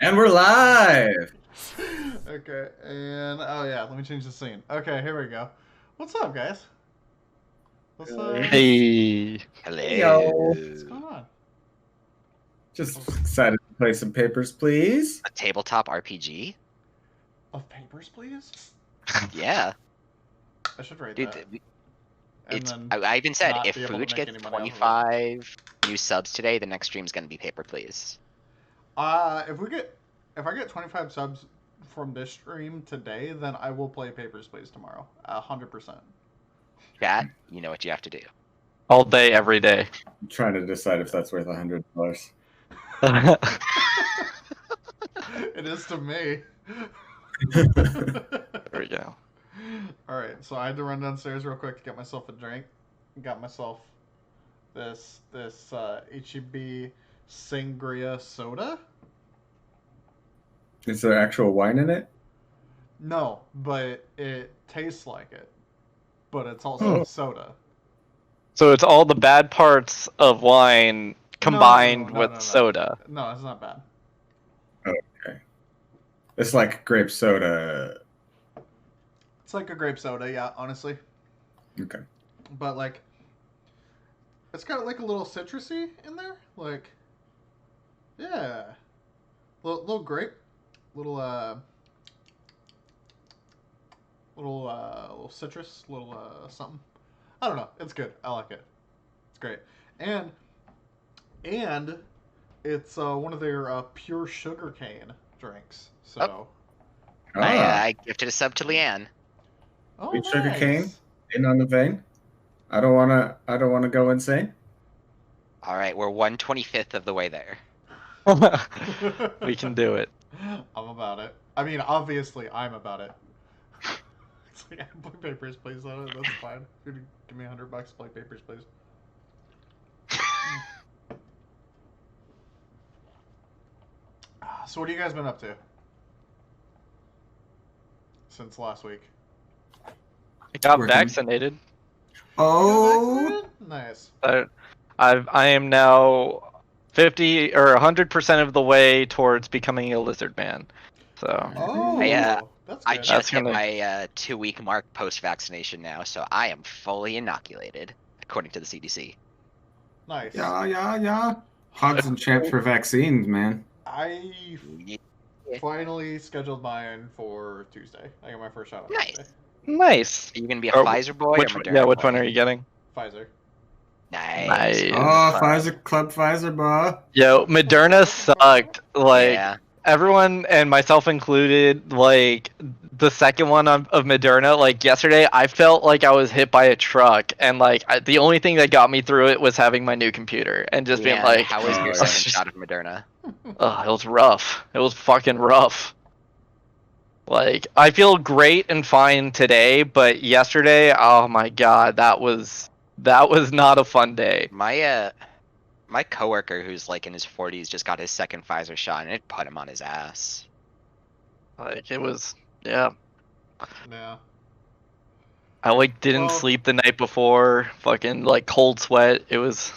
And we're live. Okay, and oh yeah, let me change the scene. Okay, here we go. What's up, guys? What's Hey, Hey, yo. what's going on? Just excited to play some papers, please. a tabletop RPG? Of papers, please. Yeah, I should write dude. that, and It's. then I even said not if be able to Fuge make gets any money off of it. 25 new subs today, the next stream's gonna be paper, please. If I get 25 subs from this stream today, then I will play papers, please tomorrow. 100%. Chat, you know what you have to do. All day, every day. I'm trying to decide if that's worth $100. It is to me. There we go. All right, so I had to run downstairs real quick to get myself a drink. Got myself this HEB sangria soda. Is there actual wine in it? No, but it tastes like it. But it's also soda. So it's all the bad parts of wine combined with No. soda. No, it's not bad. Okay. It's like grape soda. It's like a grape soda, yeah, honestly. Okay. But like, it's got like a little citrusy in there, like, yeah, little grape, little little citrus, little something. I don't know. It's good. I like it. It's great, and it's one of their pure sugarcane drinks. So, I gifted a sub to Leanne. oh, Sweet nice. sugar cane in on the vein. I don't wanna go insane. All right, we're 1/25th of the way there. We can do it. I'm about it. I mean, obviously, I'm about it. It's like, play papers, please. That's fine. Give me $100. Play papers, please. So, what have you guys been up to since last week? I got Working. vaccinated. Oh, Nice. I am now 50 or 100% of the way towards becoming a lizard man. So Oh, that's I good. just hit gonna- my 2-week mark post-vaccination now, so I am fully inoculated, according to the CDC. Nice. yeah. Hogs and champs for vaccines, man. I finally scheduled mine for Tuesday. I got my first shot on Nice. Tuesday. nice. Are you gonna be a Oh, Pfizer boy Which or one- Moderna yeah, which boy? one are you getting? Pfizer. Nice. Nice. Oh, Pfizer, bro. Yo, Moderna sucked. Like Yeah. everyone and myself included, like the second one of Moderna, like yesterday, I felt like I was hit by a truck, and like the only thing that got me through it was having my new computer and just being Leanne, like, how was Oh, your yeah. second shot of Moderna? oh, it was rough. It was fucking rough. Like I feel great and fine today, but yesterday, oh my god, that was not a fun day. My coworker who's like in his 40s just got his second Pfizer shot and it put him on his ass. Like it was, yeah. Yeah. I like didn't Well- sleep the night before. Fucking like cold sweat. It was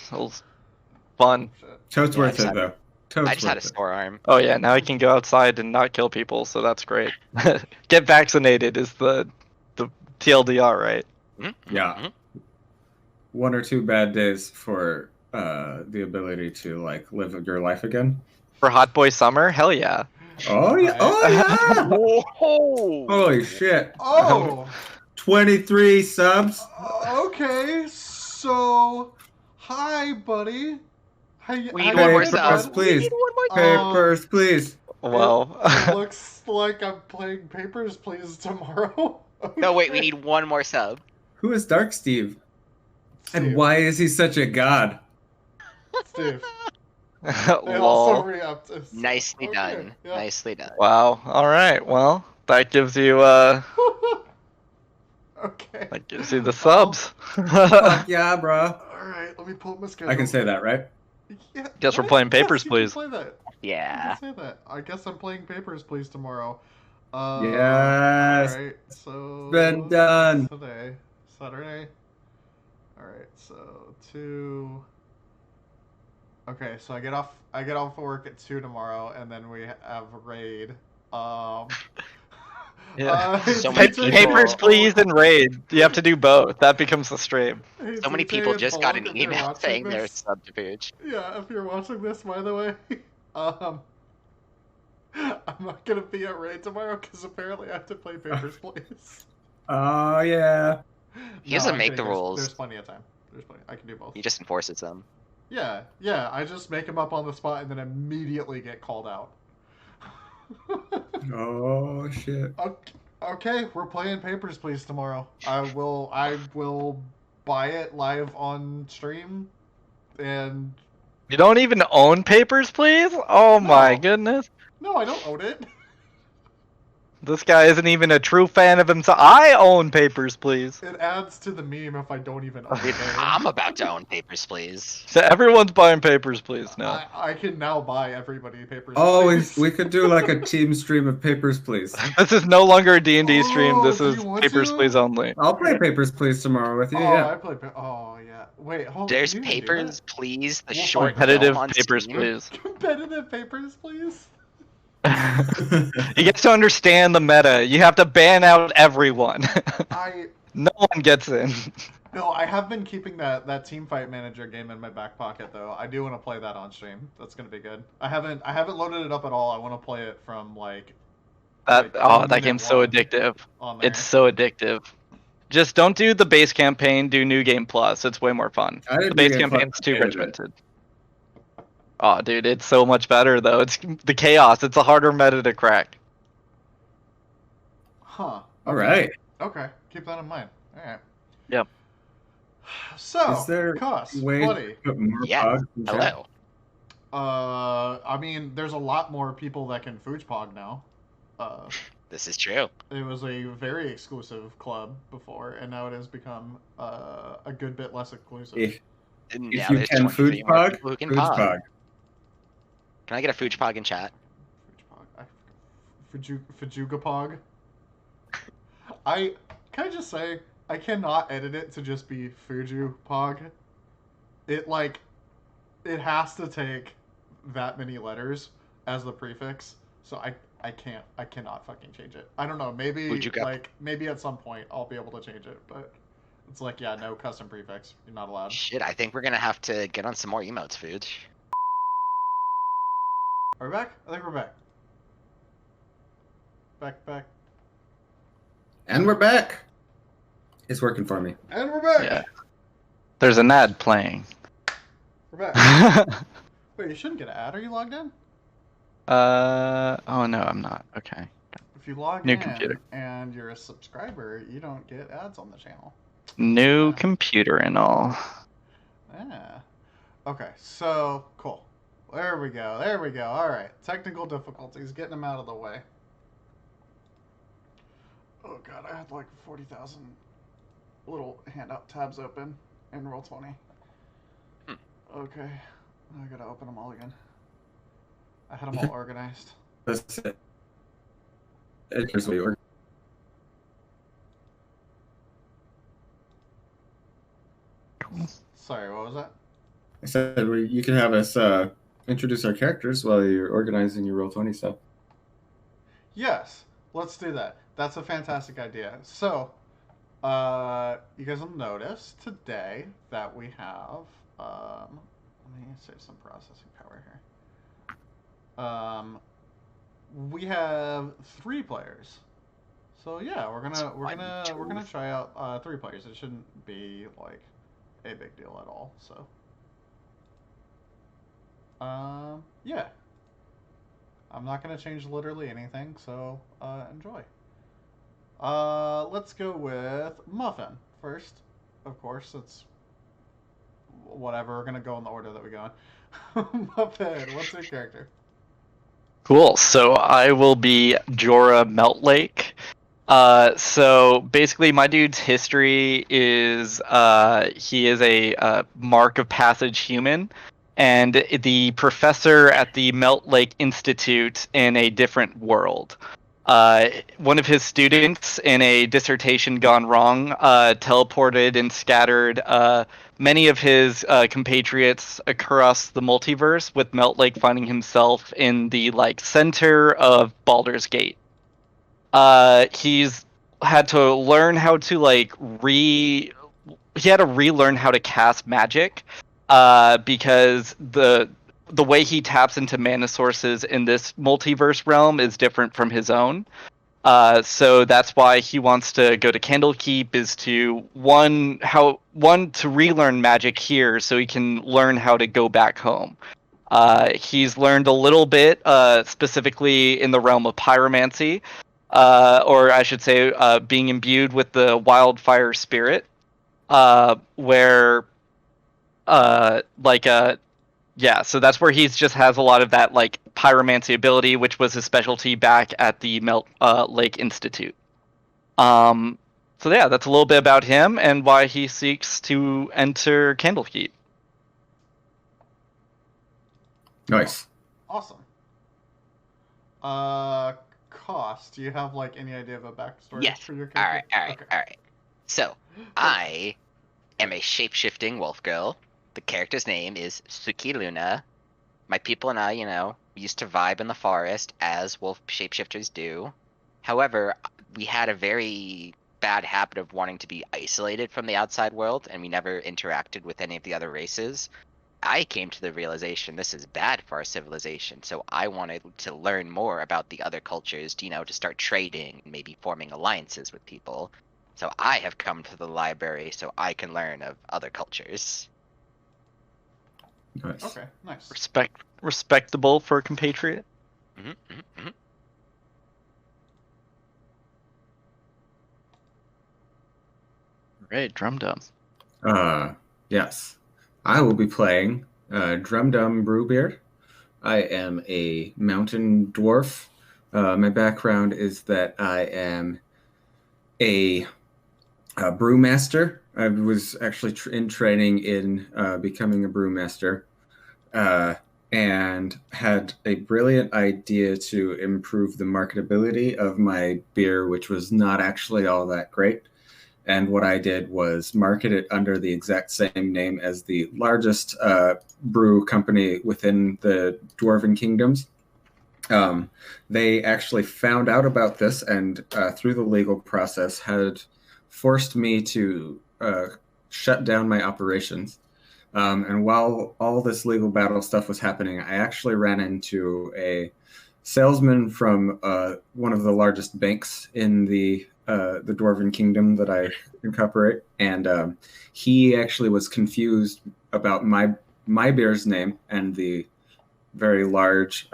fun. Shit. Toad's Yeah, worth it though. Toad's I just had a worth it. sore arm. Oh yeah, now I can go outside and not kill people, so that's great. Get vaccinated is the TLDR, right? Mm-hmm. Yeah. 1 or 2 bad days for the ability to like live your life again. For Hot Boy Summer, hell yeah. Oh yeah! Oh yeah! Whoa! Holy shit! Oh. 23 subs. Okay. So, hi, buddy. We how need you one more been, Papers, sub. bud? please. Um, Papers, please. Well, It looks like I'm playing Papers, Please tomorrow. No, wait, we Okay. need one more sub. Who is Dark Steve? And Steve. why is he such a god? Steve. They also lol. re-upped us. Nicely Okay, done. yeah. Nicely done. Wow. All right. Well, that gives you Okay. that gives you the subs. Fuck yeah, bro. All right, let me pull up my schedule. I can say that, right? Yeah, Guess we're right? playing Yes, Papers, you can Please. Play that. Yeah. You can say that. I guess I'm playing Papers, Please tomorrow. Yes. All right, so Been done. today, Saturday. All right, so 2. Okay, so I get off of work at 2 tomorrow, and then we have a raid. Um, Yeah. So it's many DJ Papers, people. please, and raid. You have to do both. That becomes the stream. Hey, So many DJ people and just got Bulk, an if you're email watching saying they're this, subterfuge. yeah, if you're watching this, by the way, um, I'm not gonna be at raid tomorrow because apparently I have to play Papers, Please. Oh yeah. He doesn't I'm make kidding. the rules. There's plenty of time. I can do both. He just enforces them. Yeah. I just make them up on the spot and then immediately get called out. Oh shit. Okay, we're playing Papers, Please tomorrow. I will buy it live on stream, and You don't even own Papers, please? Oh my No. goodness. no, I don't own it. This guy isn't even a true fan of himself. I own Papers, please. It adds to the meme if I don't even own it. I'm about to own Papers, Please. So everyone's buying Papers, please. No. I can now buy everybody Papers. Oh, Please. we could do like a team stream of Papers, Please. This is no longer a D&D stream. This Oh, do is you want Papers, to? please only. I'll play Papers, Please tomorrow with you. Oh, Yeah. I play. Oh yeah. Wait, hold on. There's you can do Papers, that? Please, the We'll short Competitive film on Papers, Steam. please. Competitive Papers, Please. You get to understand the meta. You have to ban out everyone. No one gets in. No, I have been keeping that team fight manager game in my back pocket though. I do want to play that on stream. That's gonna be good. I haven't loaded it up at all. I want to play it from like That minute game's so one addictive. on there. It's so addictive. Just don't do the base campaign. Do New Game Plus. It's way more fun. I did The base New Game campaign's Plus, too hated it. regimented. Oh, dude, it's so much better though. It's the chaos. It's a harder meta to crack. Huh. All right. Okay. Keep that in mind. All right. Yep. So, Is there Cuss, way to buddy. put more Yeah. pods in chat? Hello. I mean, there's a lot more people that can Foojpog now. This is true. It was a very exclusive club before, and now it has become a good bit less exclusive. If Now you there's can 23 more Foojpog, people who can pog. Foojpog. Can I get a Foojpog in chat? Fujugapog. Can I just say, I cannot edit it to just be Fujupog. It has to take that many letters as the prefix, so I cannot fucking change it. I don't know, maybe at some point I'll be able to change it, but it's like, yeah, no custom prefix. You're not allowed. Shit, I think we're gonna have to get on some more emotes, Fooj. Are we back? I think we're back. Back. And we're back. It's working for me. And we're back! Yeah. There's an ad playing. We're back. Wait, you shouldn't get an ad. Are you logged in? Oh no, I'm not. Okay. If you log New in computer. and you're a subscriber, you don't get ads on the channel. New Yeah. computer and all. Yeah. Okay, so cool. There we go. All right. Technical difficulties, getting them out of the way. Oh god, I had like 40,000 little handout tabs open in Roll20. Okay, I gotta open them all again. I had them all organized. That's it. Here's what you order. Sorry, what was that? I said you can have us introduce our characters while you're organizing your Roll20 stuff. Yes, let's do that. That's a fantastic idea. So, you guys will notice today that we have, let me save some processing power here. We have 3 players. So yeah, we're gonna try out 3 players. It shouldn't be like a big deal at all. So, yeah. I'm not gonna change literally anything, so enjoy. Let's go with Muffin first. Of course, it's whatever. We're gonna go in the order that we go in. Muffin, what's your character? Cool. So I will be Jorah Meltlake. So basically, my dude's history is he is a mark of passage human, and the professor at the Melt Lake Institute in a different world. One of his students in a dissertation gone wrong teleported and scattered many of his compatriots across the multiverse, with Melt Lake finding himself in the like center of Baldur's Gate. He's had to learn how to he had to relearn how to cast magic, because the way he taps into mana sources in this multiverse realm is different from his own. So that's why he wants to go to Candlekeep, is to to relearn magic here so he can learn how to go back home. He's learned a little bit, specifically in the realm of pyromancy, or I should say, being imbued with the wildfire spirit, where, yeah, so that's where he's just has a lot of that like pyromancy ability, which was his specialty back at the Melt Lake Institute. So yeah, that's a little bit about him and why he seeks to enter Candlekeep. Nice. Awesome. Cost. Do you have like any idea of a backstory for your character? All right. So, I am a shape-shifting wolf girl. The character's name is Suki Luna. My people and I, we used to vibe in the forest as wolf shapeshifters do. However, we had a very bad habit of wanting to be isolated from the outside world, and we never interacted with any of the other races. I came to the realization this is bad for our civilization, so I wanted to learn more about the other cultures, to start trading and maybe forming alliances with people. So I have come to the library so I can learn of other cultures. Nice. Okay, nice. Respectable for a compatriot. Right, Drum Dum. Yes. I will be playing Drum Dum Brewbeard. I am a mountain dwarf. My background is that I am a brewmaster. I was actually in training in becoming a brewmaster, and had a brilliant idea to improve the marketability of my beer, which was not actually all that great. And what I did was market it under the exact same name as the largest brew company within the Dwarven Kingdoms. They actually found out about this, and through the legal process had forced me to shut down my operations. And while all this legal battle stuff was happening, I actually ran into a salesman from one of the largest banks in the Dwarven Kingdom that I incorporate, and he actually was confused about my beer's name and the very large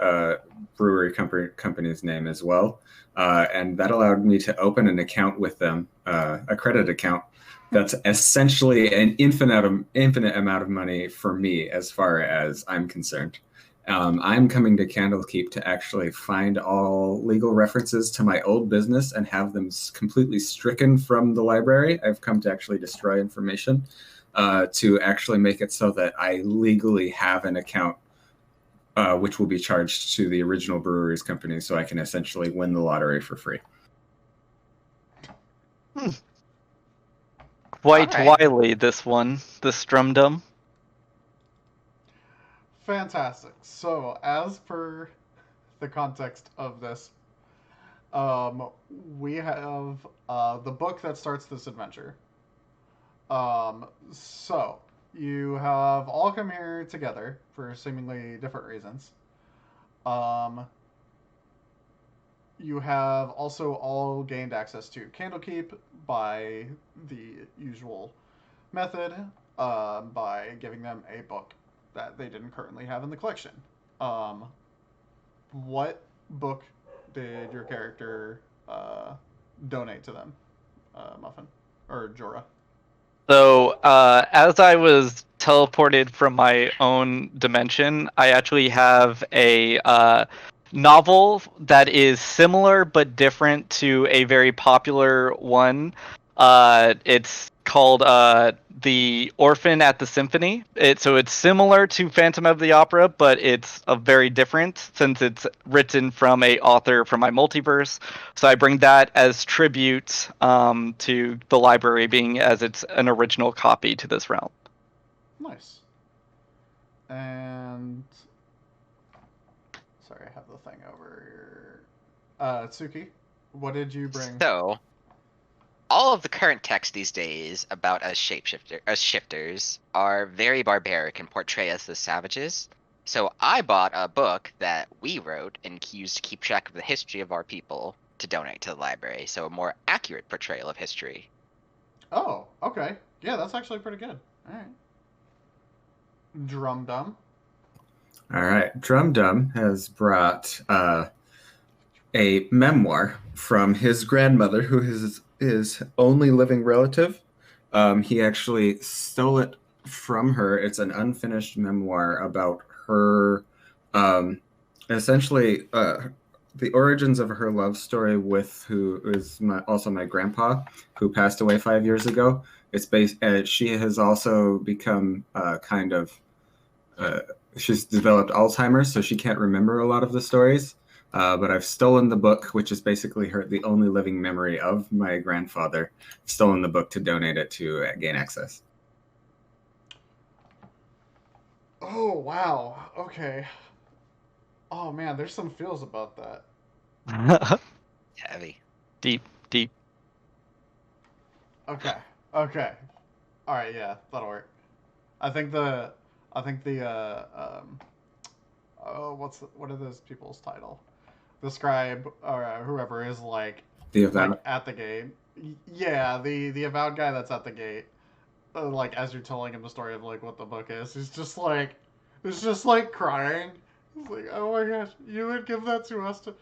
brewery company's name as well, and that allowed me to open an account with them, a credit account. That's essentially an infinite amount of money for me, as far as I'm concerned. I'm coming to Candlekeep to actually find all legal references to my old business and have them completely stricken from the library. I've come to actually destroy information to actually make it so that I legally have an account which will be charged to the original breweries company, so I can essentially win the lottery for free. Quite wily, this Drum Dum. Fantastic. So, as per the context of this, we have the book that starts this adventure. So, you have all come here together for seemingly different reasons. You have also all gained access to Candlekeep by the usual method, by giving them a book that they didn't currently have in the collection. What book did your character donate to them, Muffin? Or Jorah? So, as I was teleported from my own dimension, I actually have a novel that is similar but different to a very popular one. It's called The Orphan at the Symphony. So it's similar to Phantom of the Opera, but it's a very different since it's written from a author from my multiverse. So I bring that as tribute to the library, being as it's an original copy to this realm. Nice. And sorry, I have the thing over here. Tsuki, what did you bring? So, all of the current text these days about us shifters are very barbaric and portray us as savages. So I bought a book that we wrote and used to keep track of the history of our people to donate to the library. So a more accurate portrayal of history. Oh, okay. Yeah, that's actually pretty good. All right. Drum Dum. All right. Drum Dum has brought a memoir from his grandmother, who is his only living relative. He actually stole it from her. It's an unfinished memoir about her, essentially, the origins of her love story with who is also my grandpa, who passed away 5 years ago. It's based. She has also become kind of. She's developed Alzheimer's, so she can't remember a lot of the stories. But I've stolen the book, which is basically the only living memory of my grandfather. I've stolen the book to donate it to gain access. Oh, wow. Okay. Oh, man, there's some feels about that. Heavy. Deep. Okay. Okay. All right, yeah, that'll work. I think the what are those people's title? The scribe or whoever is like at the gate. Yeah, the avowed guy that's at the gate. Like as you're telling him the story of like what the book is, he's just like, it's just like crying. He's like, oh my gosh, you would give that to us to,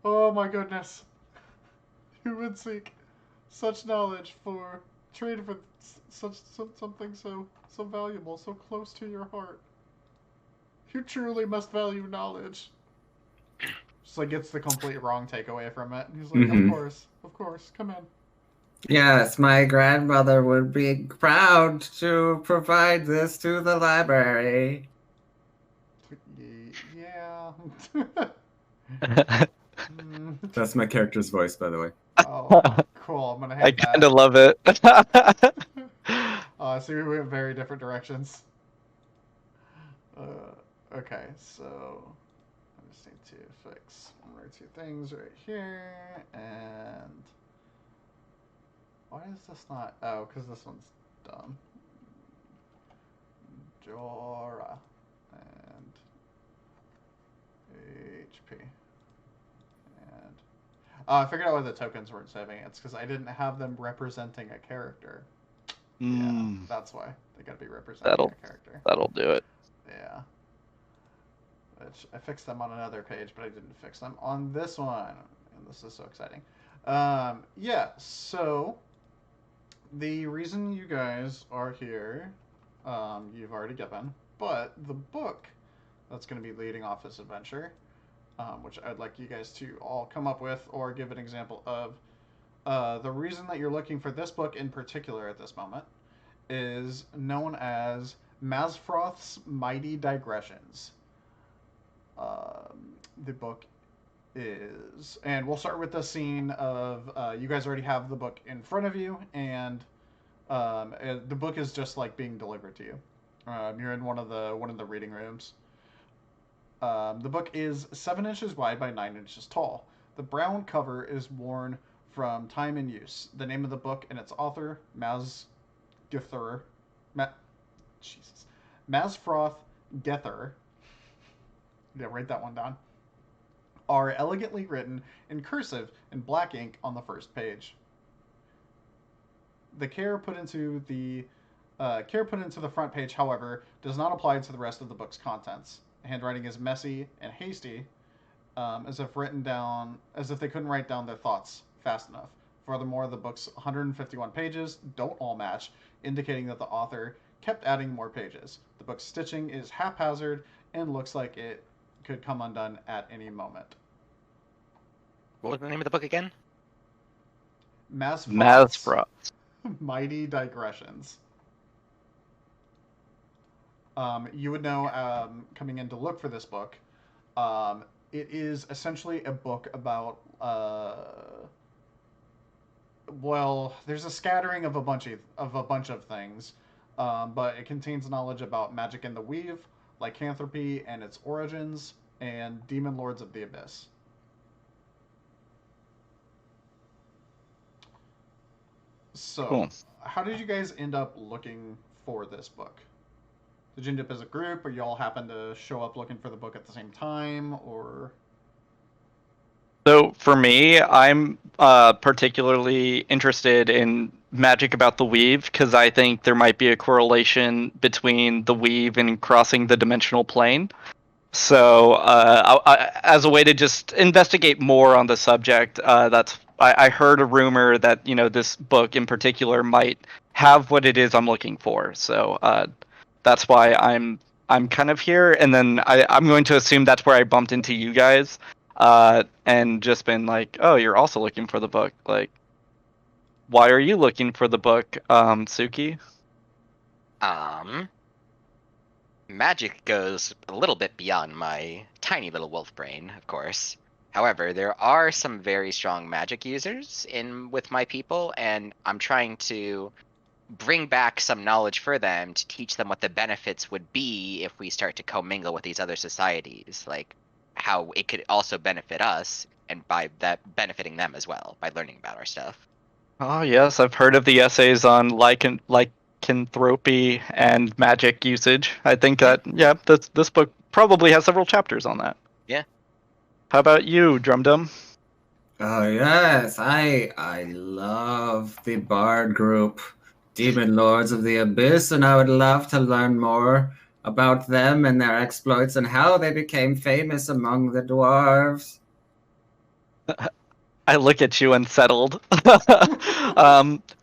oh my goodness, you would seek such knowledge for trade for something so valuable, so close to your heart. You truly must value knowledge. Just like gets the complete wrong takeaway from it. And he's like, of course, come in. Yes, my grandmother would be proud to provide this to the library. Yeah. That's my character's voice, by the way. Oh, cool. I'm gonna hate that. I kind of love it. So we went very different directions. Okay, so I just need to fix one or two things right here, and why is this not? Oh, because this one's dumb. Jora and HP. And I figured out why the tokens weren't saving. It's because I didn't have them representing a character. Yeah, that's why. They gotta be representing a character. That'll do it. Yeah. Which I fixed them on another page, but I didn't fix them on this one. And this is so exciting. Yeah, so the reason you guys are here, you've already given, but the book that's going to be leading off this adventure, which I'd like you guys to all come up with or give an example of, the reason that you're looking for this book in particular at this moment is known as Mazfroth's Mighty Digressions. The book is, and we'll start with the scene of you guys already have the book in front of you, and the book is just like being delivered to you. You're in one of the reading rooms. The book is 7 inches wide by 9 inches tall. The brown cover is worn from time and use. The name of the book and its author, Mazfroth Gether. Yeah, write that one down. Are elegantly written in cursive in black ink on the first page. The care put into the front page, however, does not apply to the rest of the book's contents. The handwriting is messy and hasty, as if they couldn't write down their thoughts fast enough. Furthermore, the book's 151 pages don't all match, indicating that the author kept adding more pages. The book's stitching is haphazard and looks like it could come undone at any moment. What was the name of the book again? Mazfroth. Mighty Digressions. You would know, coming in to look for this book, it is essentially a book about, well, there's a scattering of a bunch of things. but it contains knowledge about magic in the weave, lycanthropy and its origins, and demon lords of the abyss. So, Cool. how did you guys end up looking for this book? Did you end up as a group, or y'all happen to show up looking for the book at the same time, or? So for me, I'm particularly interested in magic about the weave because I think there might be a correlation between the weave and crossing the dimensional plane. So as a way to just investigate more on the subject, I heard a rumor that this book in particular might have what it is I'm looking for. So that's why I'm kind of here, and then I'm going to assume that's where I bumped into you guys. And just been like, oh, you're also looking for the book. Like, why are you looking for the book, Suki? Magic goes a little bit beyond my tiny little wolf brain, of course. However, there are some very strong magic users with my people, and I'm trying to bring back some knowledge for them to teach them what the benefits would be if we start to commingle with these other societies, like how it could also benefit us, and by that benefiting them as well by learning about our stuff. Oh yes, I've heard of the essays on lycanthropy and magic usage. I think that this book probably has several chapters on that. Yeah. How about you, Drumdum? Oh yes, I love the Bard group, Demon Lords of the Abyss, and I would love to learn more about them and their exploits and how they became famous among the dwarves. I look at you unsettled.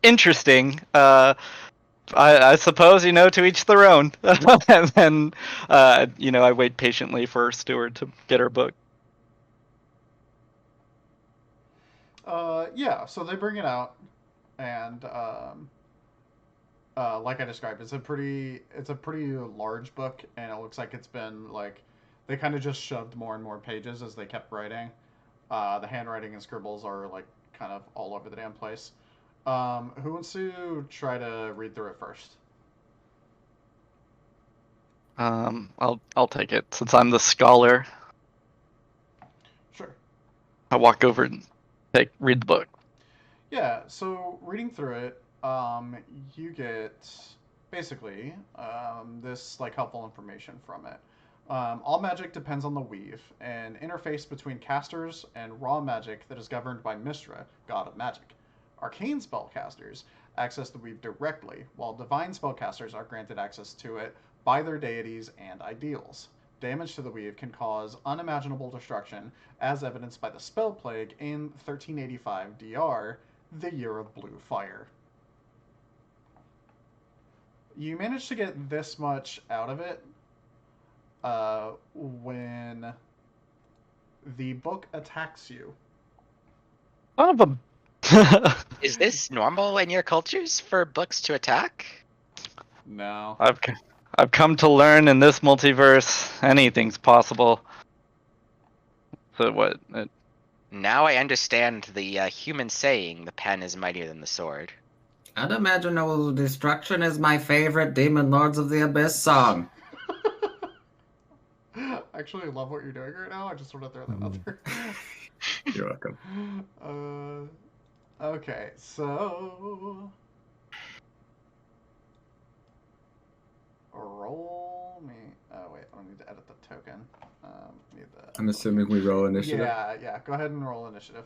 Interesting. I suppose, to each their own. And then, I wait patiently for Stuart to get her book. Yeah, so they bring it out, and like I described, it's a pretty large book, and it looks like it's been like they kind of just shoved more and more pages as they kept writing. The handwriting and scribbles are like kind of all over the damn place. Who wants to try to read through it first? I'll take it since I'm the scholar. Sure. I walk over and read the book. Yeah, so reading through it, you get basically this like helpful information from it. All magic depends on the weave, an interface between casters and raw magic that is governed by Mistra, god of magic. Arcane spellcasters access the weave directly, while divine spellcasters are granted access to it by their deities and ideals. Damage to the weave can cause unimaginable destruction, as evidenced by the spell plague in 1385 DR, the Year of Blue Fire. You manage to get this much out of it when the book attacks you. Son of a... Is this normal in your cultures for books to attack? No. I've come to learn in this multiverse anything's possible. So what? Now I understand the human saying, the pen is mightier than the sword. Unimaginable destruction is my favorite Demon Lords of the Abyss song. Actually, I love what you're doing right now. I just want to throw that out there. You're welcome. Okay, so roll me. Oh wait, I need to edit the token. Need the. I'm assuming we roll initiative. Yeah. Go ahead and roll initiative.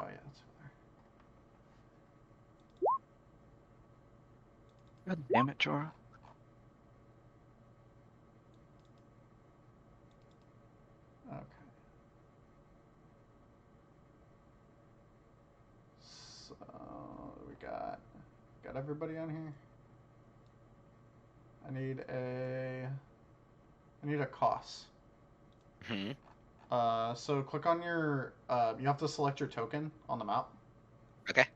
Oh yeah, that's there. God damn it, Jorah. Okay. So we got everybody on here. I need a cost. Hmm. So click on your. You have to select your token on the map. Okay.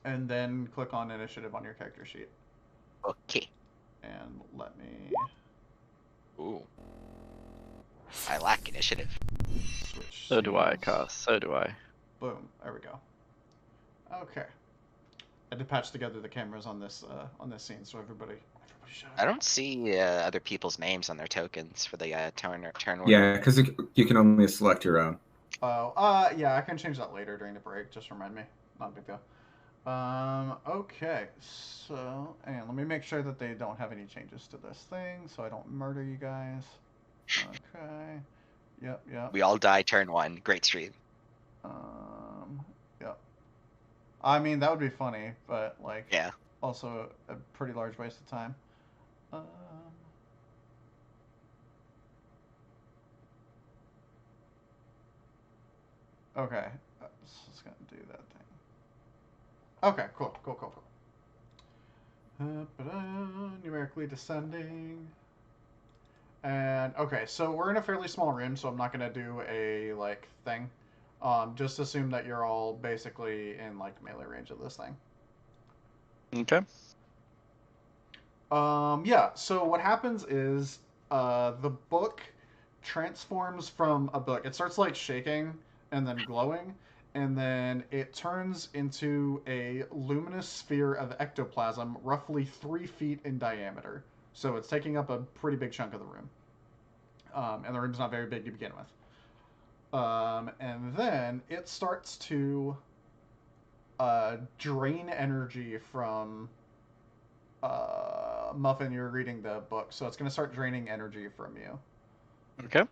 And then click on initiative on your character sheet. Okay. And let me. Ooh. I lack initiative. Switch. So do I, scenes. Koss. So do I. Boom. There we go. Okay. I had to patch together the cameras on this scene, so everybody should. I don't see other people's names on their tokens for the turn order. Yeah, because you can only select your own. Oh, yeah, I can change that later during the break. Just remind me. Not a big deal. Okay, so, and let me make sure that they don't have any changes to this thing, so I don't murder you guys. Okay. Yep. We all die turn 1. Great stream. Yep. I mean, that would be funny, but, like, yeah. Also a pretty large waste of time. Okay, so it's gonna do that thing. Okay, cool. Numerically descending. And okay, so we're in a fairly small room, so I'm not gonna do a like thing. Just assume that you're all basically in like melee range of this thing. Okay. Yeah. So what happens is, the book transforms from a book. It starts like shaking and then glowing, and then it turns into a luminous sphere of ectoplasm, roughly 3 feet in diameter. So it's taking up a pretty big chunk of the room. And the room's not very big to begin with. And then it starts to drain energy from Muffin. You're reading the book, so it's going to start draining energy from you. Okay.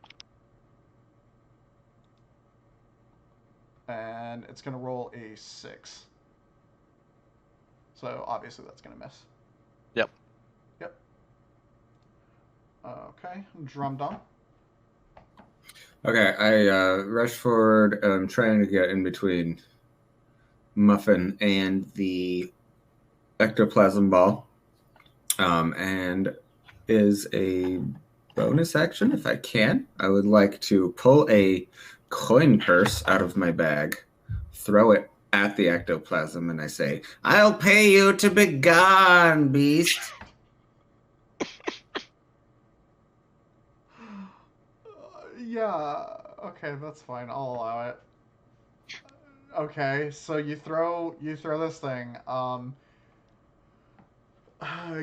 And it's going to roll a 6. So obviously that's going to miss. Yep. Okay, drum dom. Okay, I rush forward. I'm trying to get in between Muffin and the ectoplasm ball. And is a bonus action if I can. I would like to pull a coin purse out of my bag, throw it at the ectoplasm, and I say, "I'll pay you to be gone, beast." Yeah, okay, that's fine. I'll allow it. Okay, so you throw this thing.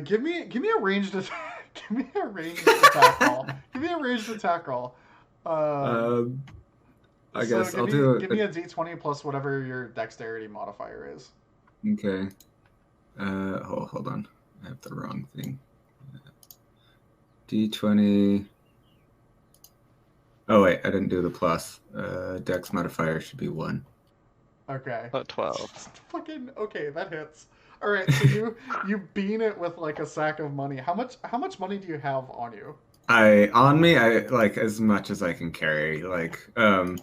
Give me a ranged give me a ranged attack roll. Give me a ranged attack roll. I guess I'll do give me a d20 plus whatever your dexterity modifier is. Okay. Hold on. I have the wrong thing. D20. Oh wait, I didn't do the plus. Dex modifier should be 1. Okay. 12. Fucking okay, that hits. All right, so you bean it with like a sack of money. How much money do you have on you? On me, I like as much as I can carry. Like I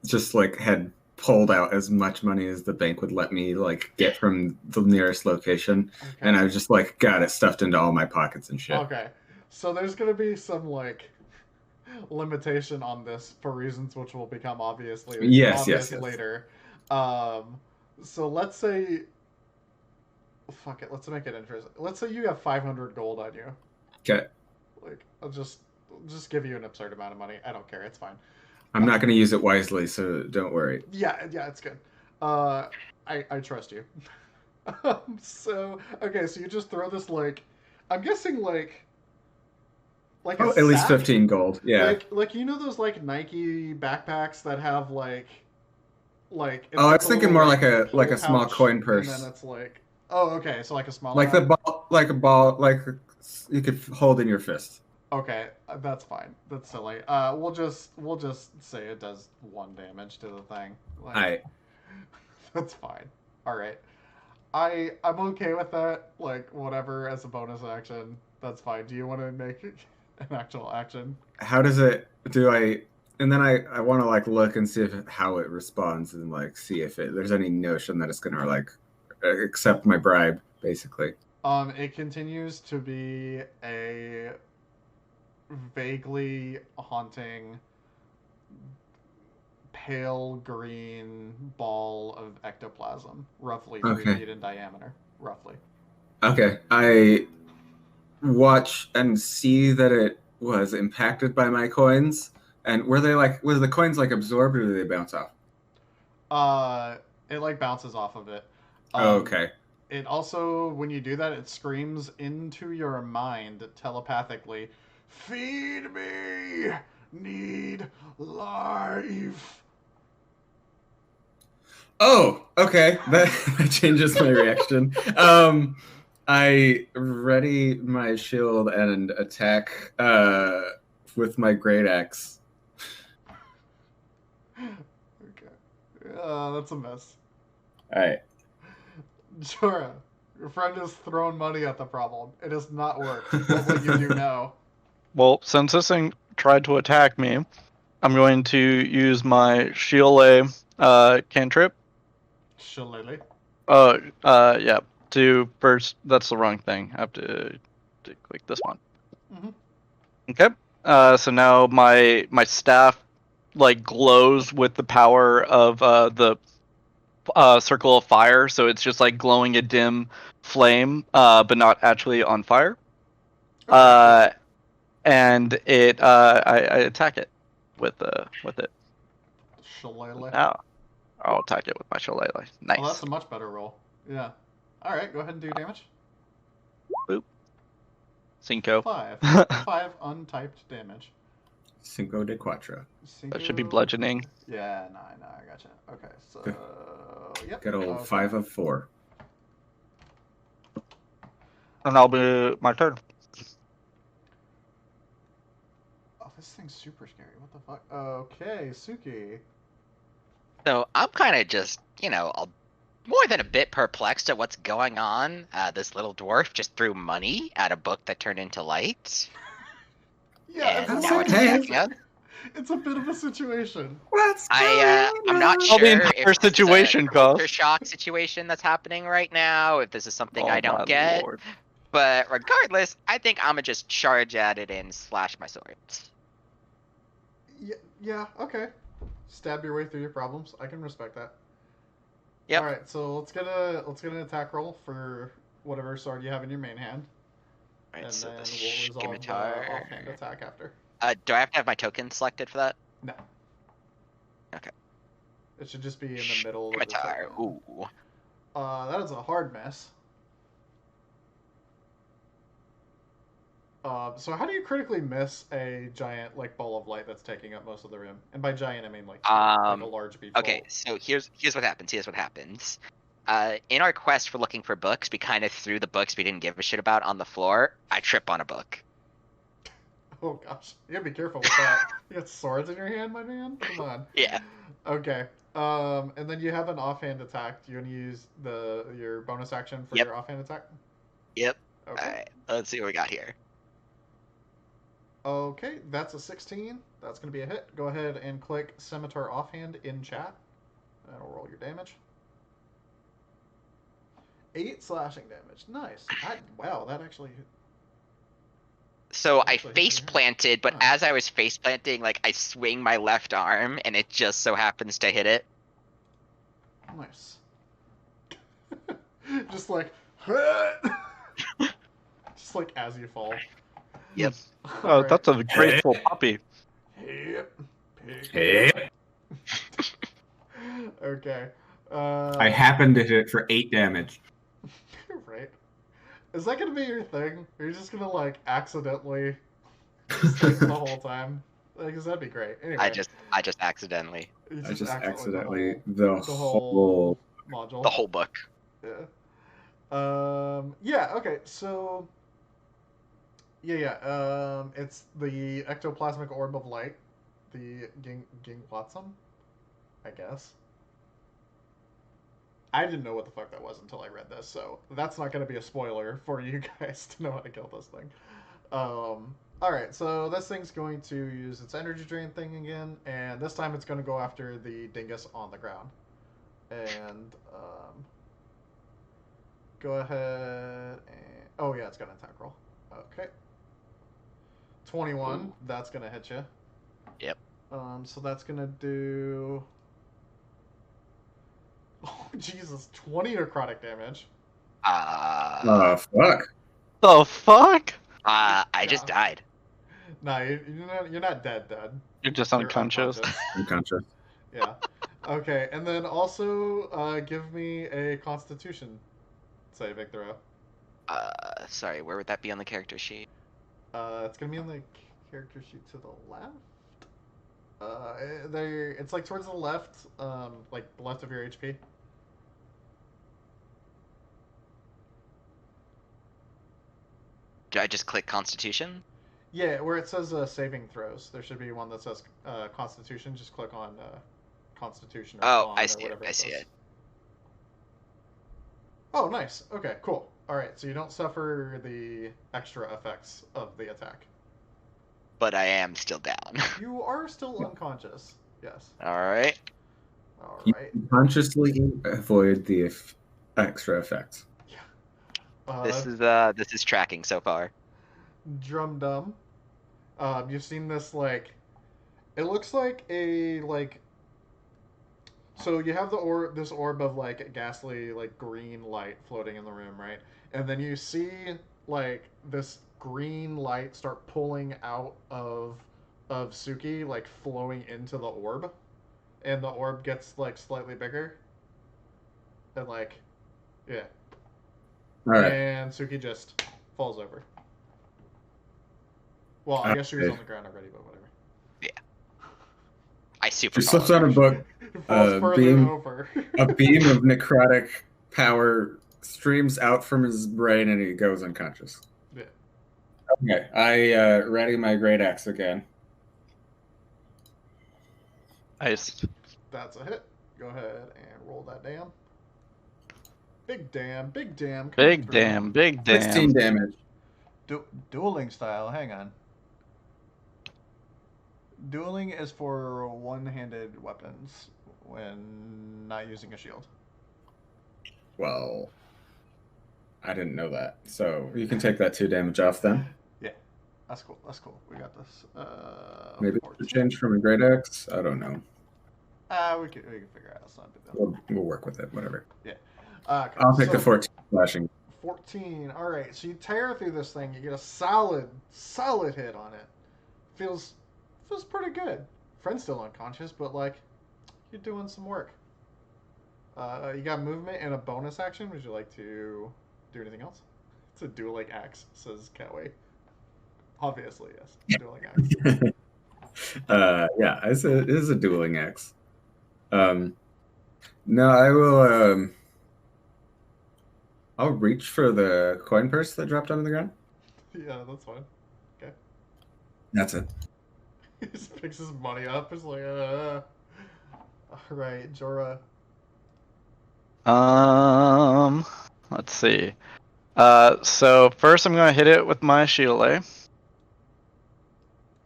just like had pulled out as much money as the bank would let me like get from the nearest location, okay. And I just like got it stuffed into all my pockets and shit. Okay, so there's gonna be some like limitation on this for reasons which will become obvious later. So let's say, fuck it, let's make it interesting. Let's say you have 500 gold on you. Okay. Like, I'll just give you an absurd amount of money. I don't care. It's fine. I'm not going to use it wisely, so don't worry. Yeah, it's good. I trust you. So, okay, so you just throw this, like, I'm guessing, like at least 15 gold. Yeah. Like you know those, like, Nike backpacks that have, like I was thinking more like a small coin purse. And then it's like, oh, okay, so like a small like a ball like you could hold in your fist. Okay, that's fine. That's silly. We'll just say it does 1 damage to the thing. Like, Alright. That's fine. All right. I'm okay with that. Like, whatever, as a bonus action, that's fine. Do you want to make it an actual action? How does it? And then I want to like look and see how it responds and like see if there's any notion that it's gonna like accept my bribe, basically. It continues to be a vaguely haunting pale green ball of ectoplasm, roughly 3 feet in diameter, roughly. Okay, I watch and see that it was impacted by my coins. And were the coins like absorbed or did they bounce off? It like bounces off of it. Oh, okay. It also, when you do that, it screams into your mind telepathically, "Feed me! Need life!" Oh, okay. That changes my reaction. I ready my shield and attack with my great axe. Okay. That's a mess. Alright. Jorah, your friend has thrown money at the problem. It has not worked. What will you do now? Well, since this thing tried to attack me, I'm going to use my Shillelagh cantrip. Shillelagh? Yeah. To first, that's the wrong thing. I have to click this one. Mm-hmm. Okay. So now my staff like glows with the power of the circle of fire, so it's just like glowing a dim flame, but not actually on fire. Okay. And it I attack it with it. Shillelagh. Now I'll attack it with my shillelagh. Nice. Oh, that's a much better roll. Yeah. All right, go ahead and do damage. Boop. Cinco. 5 untyped damage. Cinco de Cuatro. That should be bludgeoning. Yeah, no, I gotcha. Okay, so yep. Good old 5 of 4. And that'll be my turn. Oh, this thing's super scary. What the fuck? Okay, Suki. So I'm kind of just, more than a bit perplexed at what's going on. This little dwarf just threw money at a book that turned into light. Yeah, and now it's attacking us. It's a bit of a situation. I'm not sure the entire if situation, it's a culture shock situation that's happening right now, if this is something I don't get. Lord. But regardless, I think I'm gonna just charge at it and slash my swords. Yeah, okay. Stab your way through your problems. I can respect that. Yep. All right, so let's get an attack roll for whatever sword you have in your main hand. Right, and so then we'll resolve offhand attack after. Do I have to have my token selected for that? No. Okay. It should just be in the middle of the token. Ooh. That is a hard miss. So how do you critically miss a giant ball of light that's taking up most of the room? And by giant, I mean like a large beach Okay, ball. so here's what happens. In our quest for looking for books, we kind of threw the books we didn't give a shit about on the floor. I trip on a book. Oh gosh, you gotta be careful with that. You got swords in your hand, my man? Come on. Yeah. Okay. And then you have an offhand attack. Do you want to use your bonus action for your offhand attack? Yep. Okay. All right. Let's see what we got here. Okay, that's a 16. That's going to be a hit. Go ahead and click Scimitar Offhand in chat. That'll roll your damage. 8 slashing damage. Nice. Wow, that actually... So I face planted, but as I was face planting, I swing my left arm, and it just so happens to hit it. Nice. Just like as you fall. Yep. Oh, that's a graceful puppy. Yep. Hey. Okay. I happened to hit it for 8 damage. Right. Is that gonna be your thing? Or you're just gonna accidentally sing the whole time? Because that'd be great. Anyway. I just accidentally. I just accidentally the whole module. The whole book. Yeah. Yeah. Okay. So. Yeah. It's the ectoplasmic orb of light, the Gingwatsum, I guess. I didn't know what the fuck that was until I read this, so that's not going to be a spoiler for you guys to know how to kill this thing. Alright, so this thing's going to use its energy drain thing again, and this time it's going to go after the dingus on the ground. And, go ahead and... Oh yeah, it's got an attack roll. Okay. 21, ooh. That's going to hit you. Yep. So that's going to do... Oh, Jesus, 20 necrotic damage. Fuck. The fuck? I just died. No, you're not dead. You're just unconscious. Unconscious. Yeah. Okay, and then also give me a Constitution saving throw. Sorry, where would that be on the character sheet? It's gonna be on the character sheet to the left. It's like towards the left, like left of your HP. Do I just click Constitution? Yeah, where it says saving throws, there should be one that says Constitution. Just click on Constitution or Oh, I Con or see it. whatever I it see says. it. Oh, nice. Okay, cool. All right, so you don't suffer the extra effects of the attack. But I am still down. You are still unconscious. Yes. All right. All You right. consciously avoid the extra effects. Yeah. This is tracking so far. Drum Dum. You've seen this like, it looks like a like. So you have this orb of like ghastly like green light floating in the room, right? And then you see like this green light start pulling out of Suki, like flowing into the orb, and the orb gets like slightly bigger, and like, yeah, All right. and Suki just falls over. Well, I guess she was on the ground already, but whatever. Yeah. I super. She slips on a book. Falls further over. A beam of necrotic power streams out from his brain, and he goes unconscious. Yeah. Okay, I ready my great axe again. Nice. That's a hit. Go ahead and roll that dam. Big dam, big dam. Big damn, big damn. 16 damage. Dueling style, hang on. Dueling is for one-handed weapons when not using a shield. Well, I didn't know that. So you can take that 2 damage off then. Yeah, that's cool. That's cool. We got this. Maybe to change from a great axe. I don't know. We can figure it out. It's not a big deal. We'll work with it. Whatever. Yeah. Okay, I'll take the 14 slashing. 14. All right. So you tear through this thing. You get a solid hit on it. Feels pretty good. Friend's still unconscious, but like, you're doing some work. You got movement and a bonus action. Would you like to do anything else? It's a dueling axe, says Catway. Obviously, yes. Dueling axe. Yeah, it is a dueling axe. No, I will. I'll reach for the coin purse that dropped onto the ground. Yeah, that's fine. Okay. That's it. He just picks his money up. It's like, all right, Jorah. Let's see. So first I'm gonna hit it with my shield,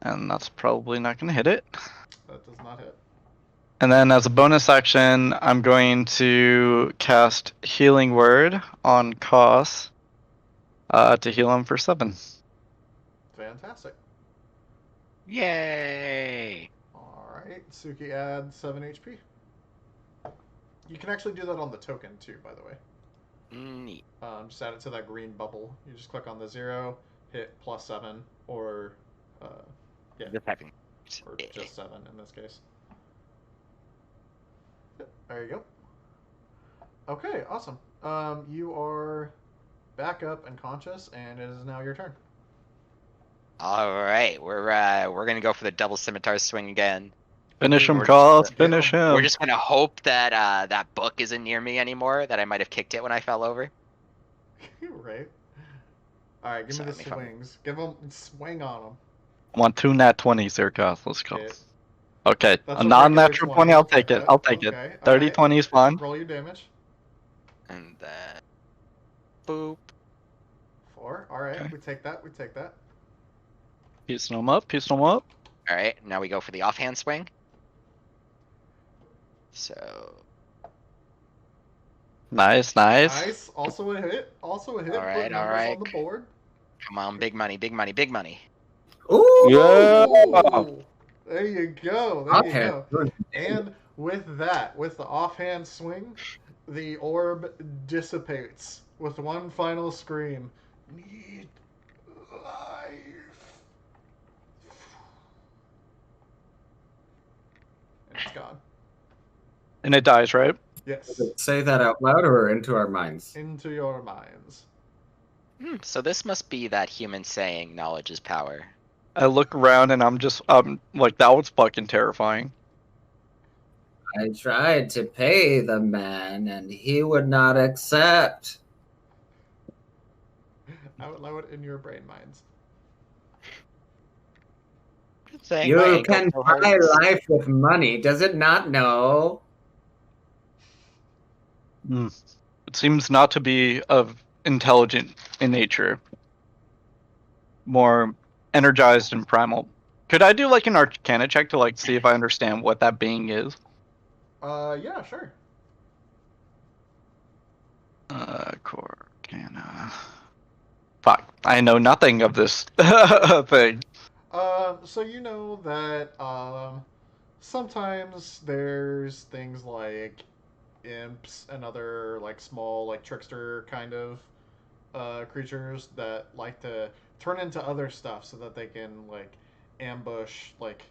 and that's probably not gonna hit it. That does not hit. And then as a bonus action, I'm going to cast Healing Word on Kos to heal him for 7. Fantastic. Yay! All right, Suki adds 7 HP. You can actually do that on the token too, by the way. Neat. Just add it to that green bubble. You just click on the 0, hit +7, or yeah, Just typing. or just 7 in this case. Yep, there you go. Okay, awesome. You are back up and conscious, and it is now your turn. All right, we're gonna go for the double scimitar swing again. Finish him, We're Kos. just- Finish him. We're just gonna hope that that book isn't near me anymore. That I might have kicked it when I fell over. Right. All right, give me the Sorry, me swings. Give them swing on them. I want 2 nat 20s here, Kos. Let's go. Hit. Okay, That's a a non-natural regular 20. I'll 20. take it. I'll take it. Okay, 30 alright. 20 is fine. Roll your damage. And then, boop. 4. All right, Okay. we take that. We take that. Piecing them up. Piecing them up. All right, now we go for the offhand swing. So, Nice, nice. Nice. Also a hit. Also a hit. All right, Put numbers all right. on the board. come on, big money, big money, big money. Ooh! Yeah. Ooh, there you go. There Okay. you go. And with that, with the offhand swing, the orb dissipates with one final scream. Need life. And it's gone. And it dies, right? Yes. Say that out loud or into our minds? Into your minds. So this must be that human saying, knowledge is power. I look around and I'm like, that was fucking terrifying. I tried to pay the man and he would not accept. Out loud in your brain minds. Saying You can buy hurts. life with money, does it not know? It seems not to be of intelligent in nature. More energized and primal. Could I do like an arcana check to like see if I understand what that being is? Yeah, sure. Arcana. Fuck. I know nothing of this thing. So you know that sometimes there's things like imps and other like small like trickster kind of creatures that like to turn into other stuff so that they can like ambush like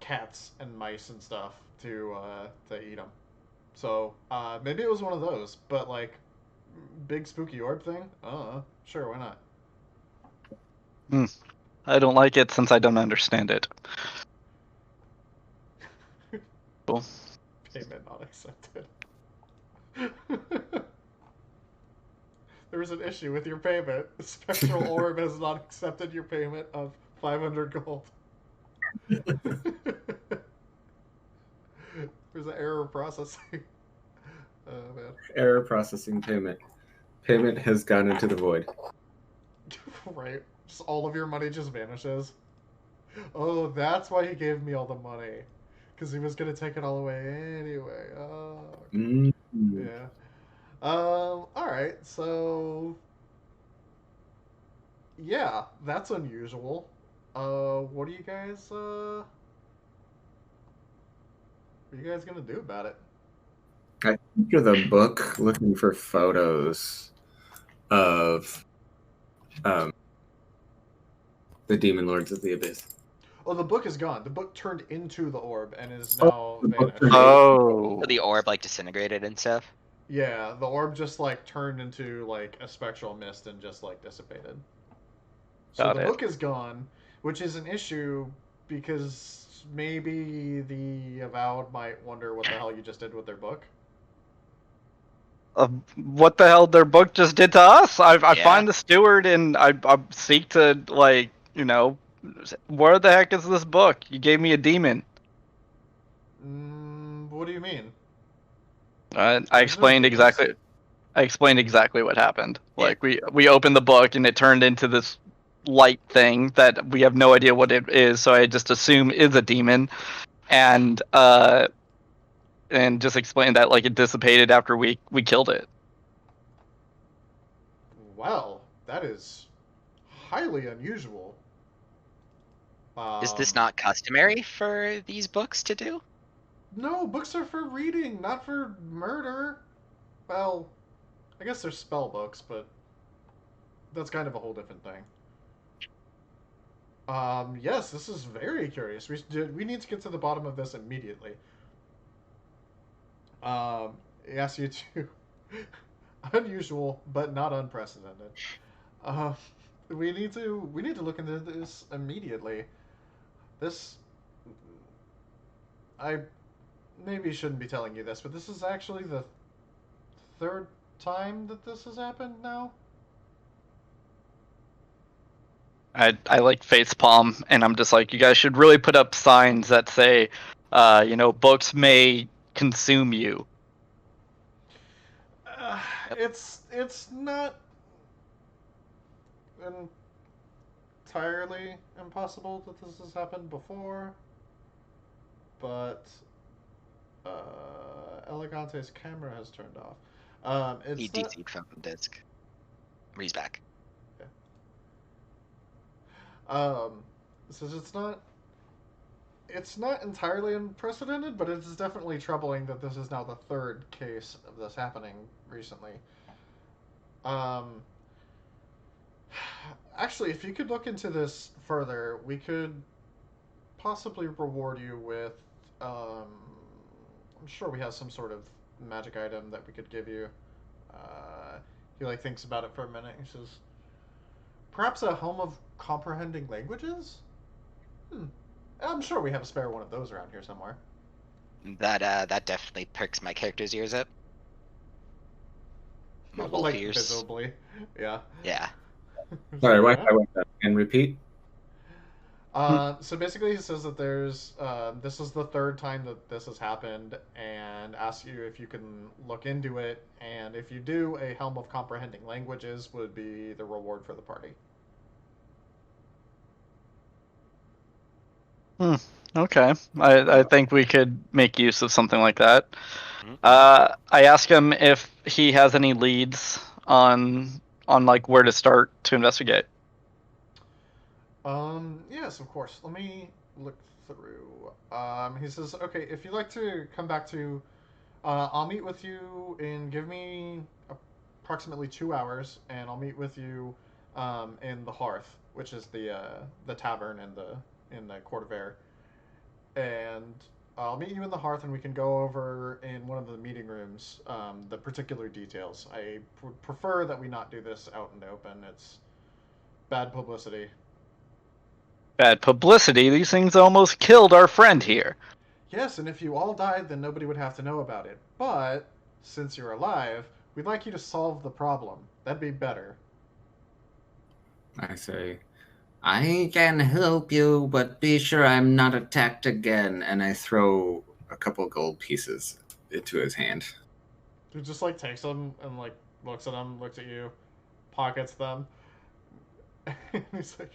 cats and mice and stuff to eat them. So maybe it was one of those, but like big spooky orb thing. Sure, why not? I don't like it since I don't understand it. Cool. Payment not accepted. There was an issue with your payment. The spectral orb has not accepted your payment of 500 gold. There's an error processing. Oh man. Error processing payment. Payment has gone into the void. Right. Just all of your money just vanishes. Oh, that's why he gave me all the money. Because he was going to take it all away anyway. Oh. Yeah. Alright, so. Yeah, that's unusual. What are you guys, What are you guys gonna do about it? I think through the book looking for photos of the Demon Lords of the Abyss. Oh, the book is gone. The book turned into the orb and is now vanished. Oh. So the orb like disintegrated and stuff? Yeah, the orb just like turned into like a spectral mist and just like dissipated. So the book is gone, which is an issue because maybe the Avowed might wonder what the hell you just did with their book. What the hell their book just did to us? I find the steward and I seek to like, you know, where the heck is this book? You gave me a demon. What do you mean? I explained exactly. I explained exactly what happened. Yeah. Like we opened the book and it turned into this light thing that we have no idea what it is. So I just assume is a demon, and just explained that like it dissipated after we killed it. Well, that is highly unusual. Is this not customary for these books to do? No, books are for reading, not for murder. Well, I guess they're spell books, but that's kind of a whole different thing. Yes, this is very curious. We need to get to the bottom of this immediately. He asks you to unusual but not unprecedented. We need to look into this immediately. This I maybe shouldn't be telling you this, but this is actually the third time that this has happened now. I like face palm, and I'm just like, you guys should really put up signs that say, you know, books may consume you. It's not entirely impossible that this has happened before, but Elegante's camera has turned off. He DC'd from the disc. He's back. Okay. Says it's not entirely unprecedented, but it is definitely troubling that this is now the third case of this happening recently. Actually, if you could look into this further, we could possibly reward you with sure we have some sort of magic item that we could give you. He like thinks about it for a minute. He says, perhaps a helm of comprehending languages. I'm sure we have a spare one of those around here somewhere. That definitely perks my character's ears up. My wolf like ears. visibly, yeah. Yeah. Sorry, Wi-Fi went down. And repeat. So basically, he says that there's this is the third time that this has happened, and asks you if you can look into it, and if you do, a helm of comprehending languages would be the reward for the party. Okay, I think we could make use of something like that. Mm-hmm. I ask him if he has any leads on like where to start to investigate. Yes, of course. Let me look through. He says, okay, if you'd like to come back to, I'll meet with you and give me approximately 2 hours, and I'll meet with you, in the Hearth, which is the tavern in the Court of Air, and I'll meet you in the Hearth, and we can go over in one of the meeting rooms, the particular details. I would prefer that we not do this out in the open. It's bad publicity. Bad publicity. These things almost killed our friend here. Yes, and if you all died, then nobody would have to know about it. But, since you're alive, we'd like you to solve the problem. That'd be better. I say, I can help you, but be sure I'm not attacked again. And I throw a couple gold pieces into his hand. He just, like, takes them and, like, looks at them, looks at you, pockets them. He's like,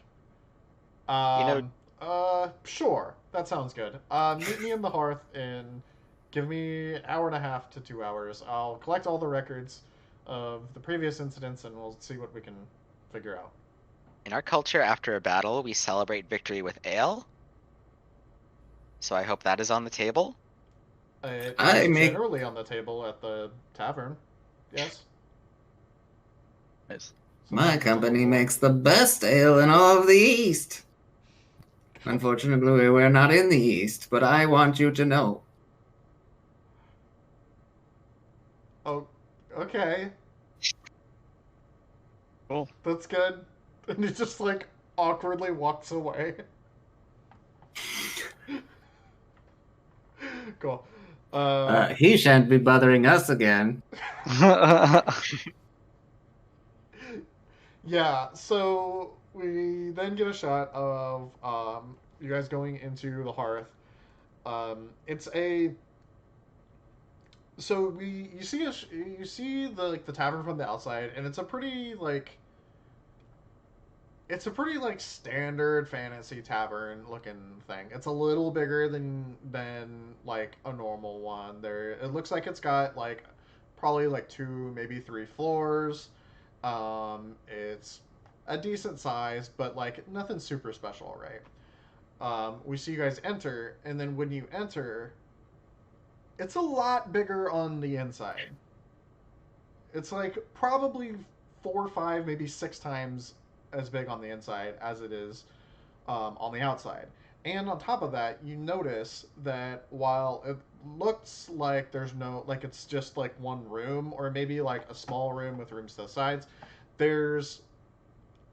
sure, that sounds good. Meet me in the Hearth and give me 1.5 to 2 hours. I'll collect all the records of the previous incidents and we'll see what we can figure out. In our culture, after a battle, we celebrate victory with ale. So I hope that is on the table. It is generally on the table at the tavern. Yes. Nice. My company makes the best ale in all of the East. Unfortunately, we're not in the East, but I want you to know. Oh, okay. Cool. That's good. And he just, like, awkwardly walks away. Cool. He shan't be bothering us again. Yeah, so we then get a shot of you guys going into the Hearth. It's a so you see the tavern from the outside, and it's a pretty like standard fantasy tavern looking thing. It's a little bigger than like a normal one. It looks like it's got like probably like 2, maybe 3 floors. It's a decent size, but like nothing super special, right? We see you guys enter, and then when you enter, it's a lot bigger on the inside. It's like probably 4 or 5, maybe 6 times as big on the inside as it is on the outside. And on top of that, you notice that while it looks like there's no, like it's just like one room, or maybe like a small room with rooms to the sides, there's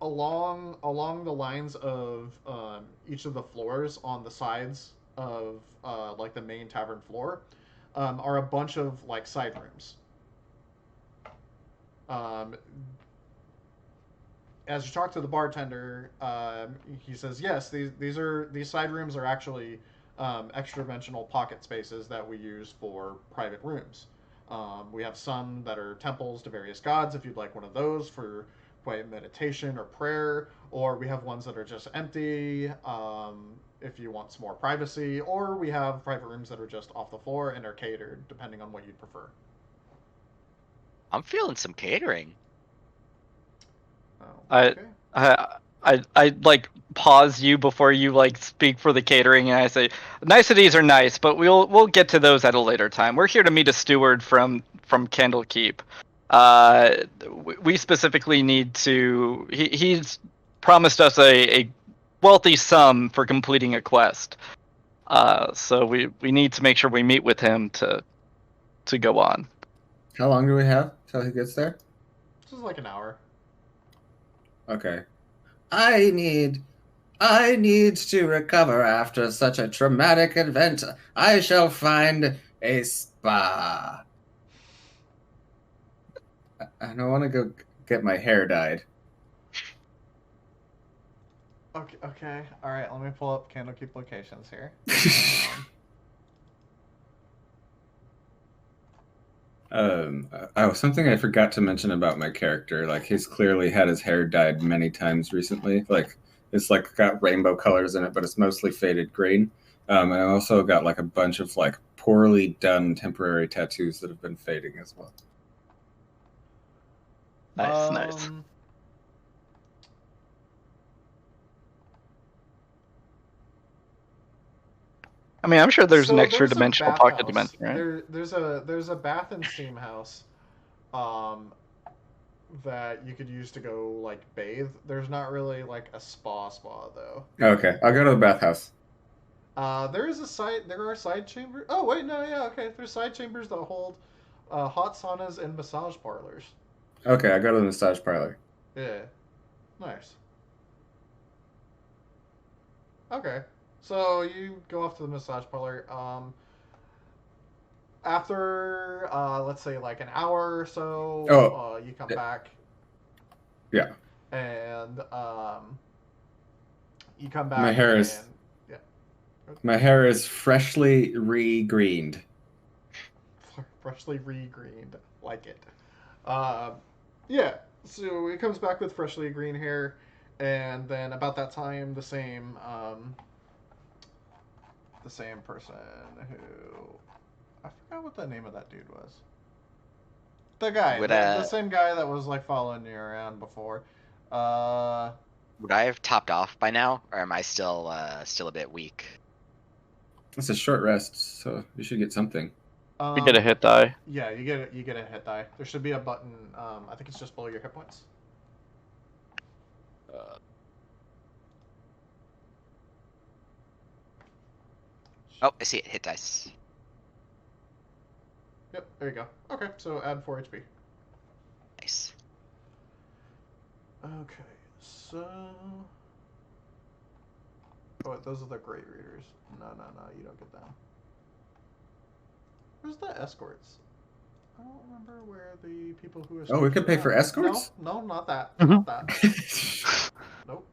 along the lines of each of the floors on the sides of like the main tavern floor are a bunch of like side rooms. As you talk to the bartender, he says, yes, these side rooms are actually extra dimensional pocket spaces that we use for private rooms. We have some that are temples to various gods, if you'd like one of those for quiet meditation or prayer, or we have ones that are just empty if you want some more privacy, or we have private rooms that are just off the floor and are catered, depending on what you'd prefer. I'm feeling some catering. Oh, okay. I like pause you before you like speak for the catering, and I say niceties are nice, but we'll get to those at a later time. We're here to meet a steward from Candlekeep. We specifically need to. He's promised us a wealthy sum for completing a quest. So we need to make sure we meet with him to go on. How long do we have till he gets there? This is like an hour. Okay. I need to recover after such a traumatic event. I shall find a spa. I don't want to go get my hair dyed. Okay. All right. Let me pull up Candlekeep locations here. Something I forgot to mention about my character. Like, he's clearly had his hair dyed many times recently. Like, it's like got rainbow colors in it, but it's mostly faded green. And I also got like a bunch of like poorly done temporary tattoos that have been fading as well. Nice. I mean, I'm sure there's an extra dimensional pocket dimension, right? There's a bath and steam house, that you could use to go like bathe. There's not really like a spa though. Okay, I'll go to the bathhouse. There are side chambers. Oh wait, no, yeah, okay. There's side chambers that hold hot saunas and massage parlors. Okay, I go to the massage parlor. Yeah, nice. Okay, so you go off to the massage parlor. After let's say like an hour or so, you come back. Yeah. And you come back. My hair is. Yeah. My hair is freshly re-greened. Freshly re-greened, like it. Yeah. So he comes back with freshly green hair, and then about that time, the same person who I forgot what the name of that dude was. The guy, the same guy that was like following you around before. Would I have topped off by now, or am I still a bit weak? It's a short rest, so you should get something. You get a hit die. Yeah, you get a hit die. There should be a button. I think it's just below your hit points. Oh, I see it. Hit dice. Yep, there you go. Okay, so add 4 HP. Nice. Okay, so... Oh, wait, those are the great readers. No, you don't get them. Where's the escorts? I don't remember where the people who... Oh, we could pay for escorts? No, not that. Not that. Nope.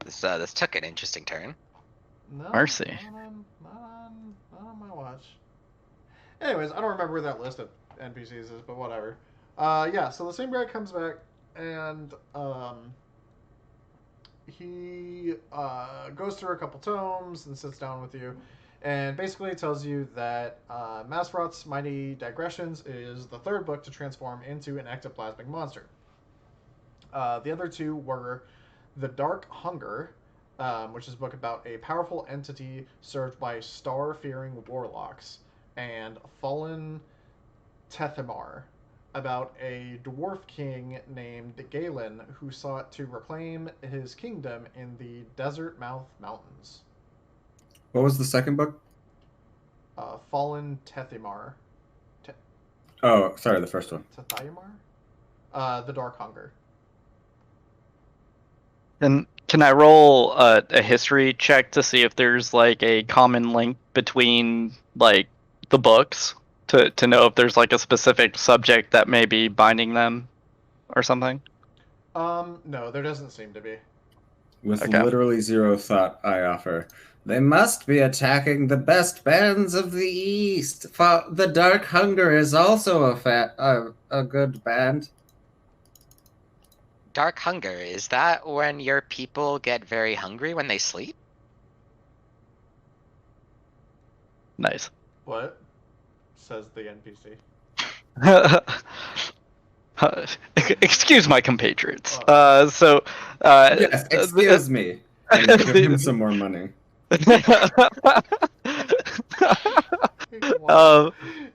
This took an interesting turn. No, Mercy. Not on my watch. Anyways, I don't remember where that list of NPCs is, but whatever. Yeah, so the same guy comes back, and he goes through a couple tomes and sits down with you, and basically tells you that Mazfroth's Mighty Digressions is the third book to transform into an ectoplasmic monster. The other two were The Dark Hunger, which is a book about a powerful entity served by star-fearing warlocks, and Fallen Tethymar, about a dwarf king named Galen who sought to reclaim his kingdom in the Desert Mouth Mountains. What was the second book? Fallen Tethymar. Oh, sorry, the first one. Tethymar? The Dark Hunger. And can I roll a history check to see if there's like a common link between like the books to know if there's like a specific subject that may be binding them or something? No, there doesn't seem to be. With literally zero thought, I offer. They must be attacking the best bands of the East. The Dark Hunger is also a good band. Dark Hunger, is that when your people get very hungry when they sleep? Nice. What? Says the NPC. Excuse my compatriots. Yes, excuse me. And give him some more money.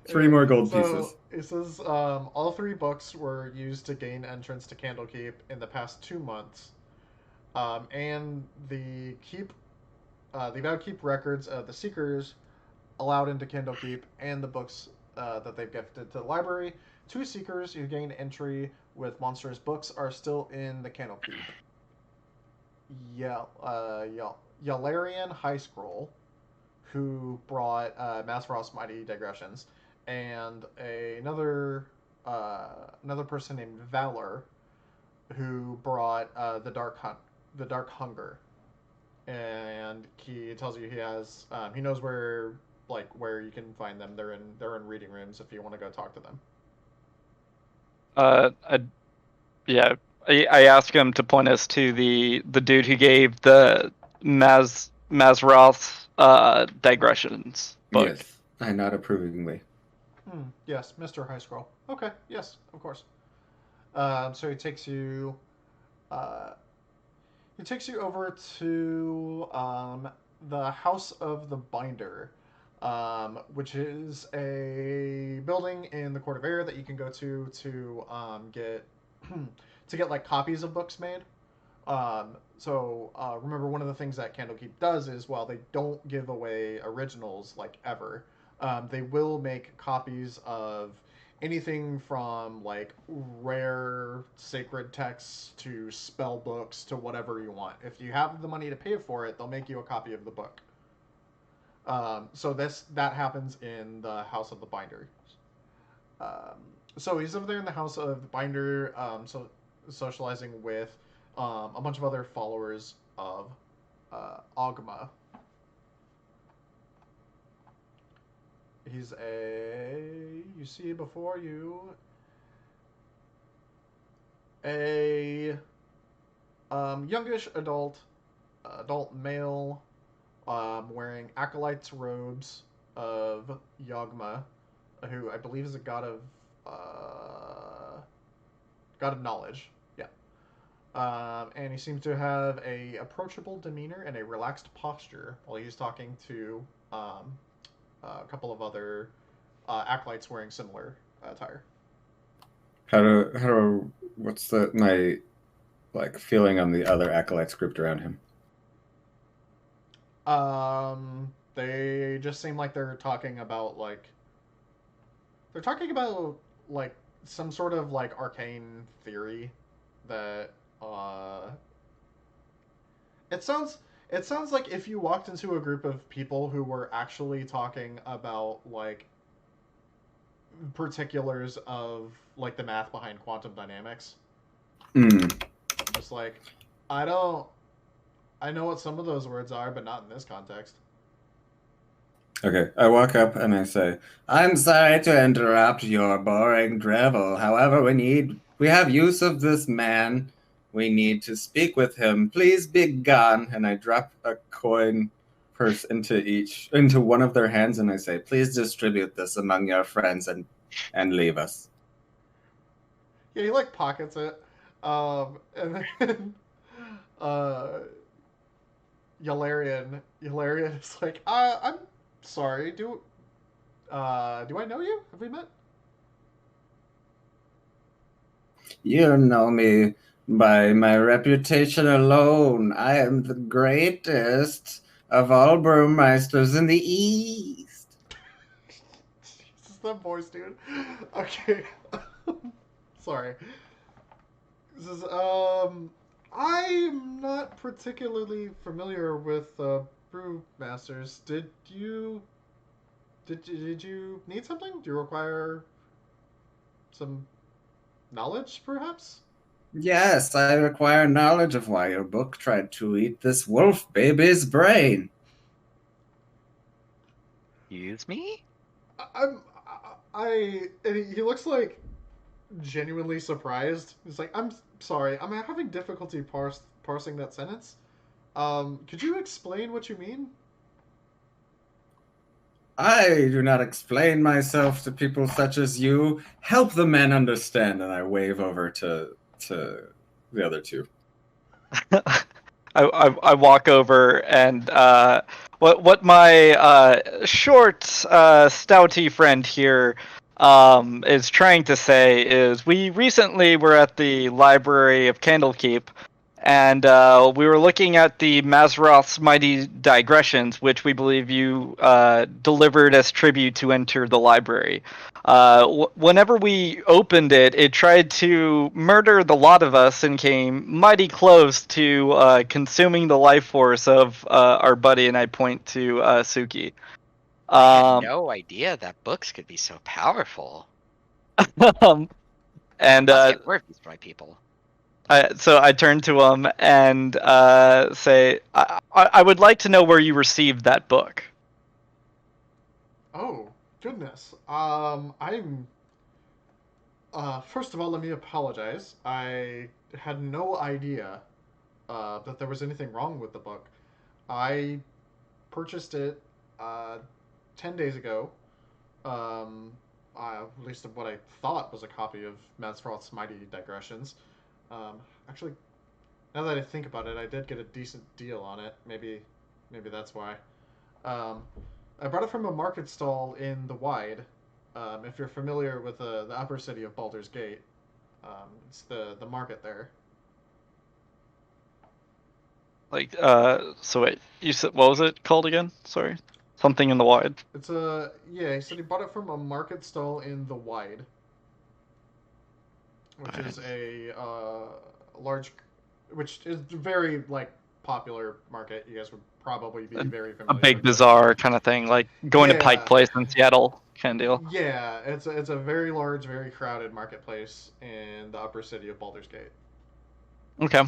3 more gold pieces. It says all 3 books were used to gain entrance to Candlekeep in the past 2 months, and the keep the vow keep records of the seekers allowed into Candlekeep and the books that they've gifted to the library. 2 seekers who gained entry with monstrous books are still in the Candlekeep. Yalarian High Scroll, who brought Mazfroth's Mighty Digressions, and another person named Valor, who brought the Dark Hunger. And he tells you he knows where you can find them. They're in reading rooms if you want to go talk to them. I asked him to point us to the dude who gave the Mazfroth Digressions book. Yes, I nod approvingly. Yes, Mr. High Scroll. Okay, yes, of course. So he takes you over to the House of the Binder, which is a building in the Court of Air that you can go to get like copies of books made. Remember, one of the things that Candlekeep does is, while they don't give away originals like ever, they will make copies of anything from like rare sacred texts to spell books to whatever you want. If you have the money to pay for it, they'll make you a copy of the book. That happens in the House of the Binder. So he's over there in the House of the Binder, socializing with a bunch of other followers of Ogma. He's you see before you a youngish adult male, wearing acolyte's robes of Yogma, who I believe is a god of knowledge. Yeah. And he seems to have a approachable demeanor and a relaxed posture while he's talking to a couple of other acolytes wearing similar attire. What's my feeling on the other acolytes grouped around him? They just seem like they're talking about some sort of arcane theory that it sounds like if you walked into a group of people who were actually talking about particulars of the math behind quantum dynamics. Just I know what some of those words are, but not in this context. Okay, I walk up and I say, "I'm sorry to interrupt your boring drivel. However, we have use of this man. We need to speak with him. Please be gone." And I drop a coin purse into one of their hands, and I say, "Please distribute this among your friends and leave us." Yeah, he pockets it, and then Yalarian is like, "I'm sorry. Do I know you? Have we met?" You know me by my reputation alone. I am the greatest of all brewmeisters in the East. Jesus, that voice, dude. Okay. Sorry. This is, I'm not particularly familiar with brewmasters. Did you need something? Do you require some knowledge, perhaps? Yes, I require knowledge of why your book tried to eat this wolf baby's brain. Excuse me? He looks genuinely surprised. He's like, "I'm sorry, I'm having difficulty parsing that sentence. Could you explain what you mean?" I do not explain myself to people such as you. Help the men understand. And I wave over to the other two. I walk over and what my short stouty friend here is trying to say is, we recently were at the library of Candlekeep, and we were looking at the Mazfroth's Mighty Digressions, which we believe you delivered as tribute to enter the library. Whenever we opened it, it tried to murder the lot of us and came mighty close to consuming the life force of our buddy, and I point to Suki. I had no idea that books could be so powerful. And must get more of these for my people. So I turn to him and say, I would like to know where you received that book. Oh, goodness. First of all, let me apologize. I had no idea that there was anything wrong with the book. I purchased it 10 days ago. At least of what I thought was a copy of Mazfroth's Mighty Digressions. Actually, now that I think about it, I did get a decent deal on it. Maybe that's why. I brought it from a market stall in the Wide. If you're familiar with the upper city of Baldur's Gate, it's the market there. Like, so wait, you said, what was it called again? Sorry. Something in the Wide. It's yeah, he said he bought it from a market stall in the Wide, which is a large, which is very, like, popular market. You guys would probably be very familiar A big with bazaar kind of thing, like going to Pike Place in Seattle kind of deal. Yeah, it's a very large, very crowded marketplace in the upper city of Baldur's Gate. Okay.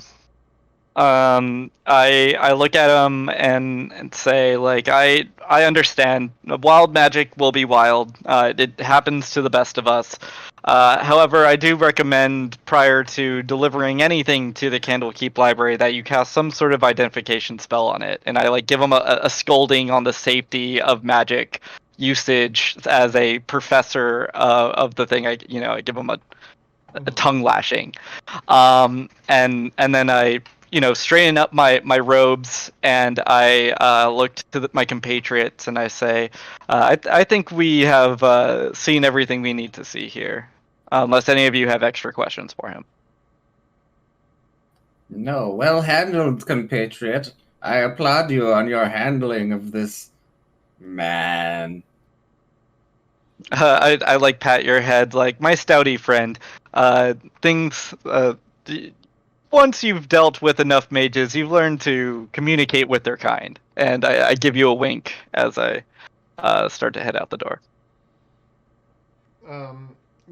I look at him and say, like, I understand. Wild magic will be wild. It happens to the best of us. However, I do recommend prior to delivering anything to the Candlekeep library that you cast some sort of identification spell on it, and I like give him a scolding on the safety of magic usage as a professor of the thing. I give him a tongue lashing, and then I straighten up my robes and I look to my compatriots and I say, I think we have seen everything we need to see here, unless any of you have extra questions for him. No, well handled, compatriot. I applaud you on your handling of this man. I like pat your head like my stouty friend. Things. Once you've dealt with enough mages, you've learned to communicate with their kind. And I give you a wink as I start to head out the door.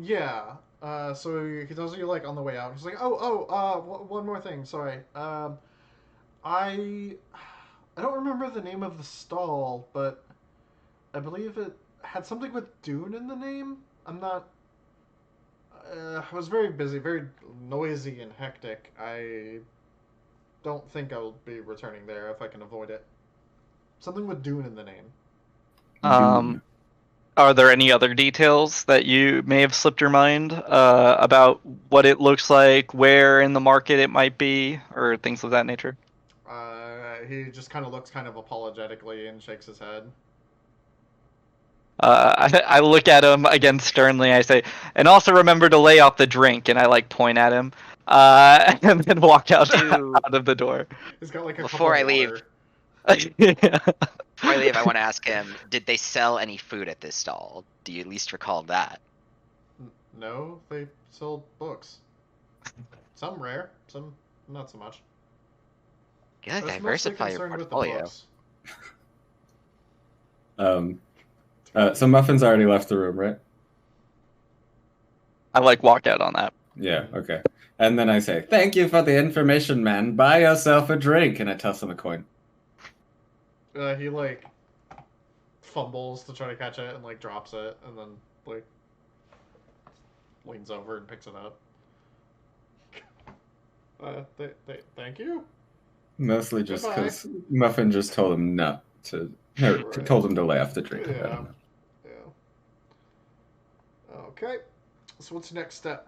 Yeah. So he tells you, like, on the way out. He's like, one more thing. Sorry. I don't remember the name of the stall, but I believe it had something with Dune in the name. I'm not. I was very busy, very noisy and hectic. I don't think I'll be returning there if I can avoid it. Something with Dune in the name. Dune. Are there any other details that you may have slipped your mind about what it looks like, where in the market it might be, or things of that nature? He just kind of looks kind of apologetically and shakes his head. I look at him again sternly. I say, and also remember to lay off the drink. And I like point at him, and then walk out of the door. He's got like a Before I leave, Before I leave, I want to ask him: did they sell any food at this stall? Do you at least recall that? No, they sold books. Some rare, some not so much. You gotta diversify your portfolio. So Muffin's already left the room, right? I like walk out on that. Yeah, okay. And then I say, thank you for the information, man. Buy yourself a drink. And I toss him a coin. He, like, fumbles to try to catch it and, like, drops it. And then, like, leans over and picks it up. Thank you? Mostly just because Muffin just told him not to... Right. Told him to lay off the drink. Yeah. Okay. So what's the next step?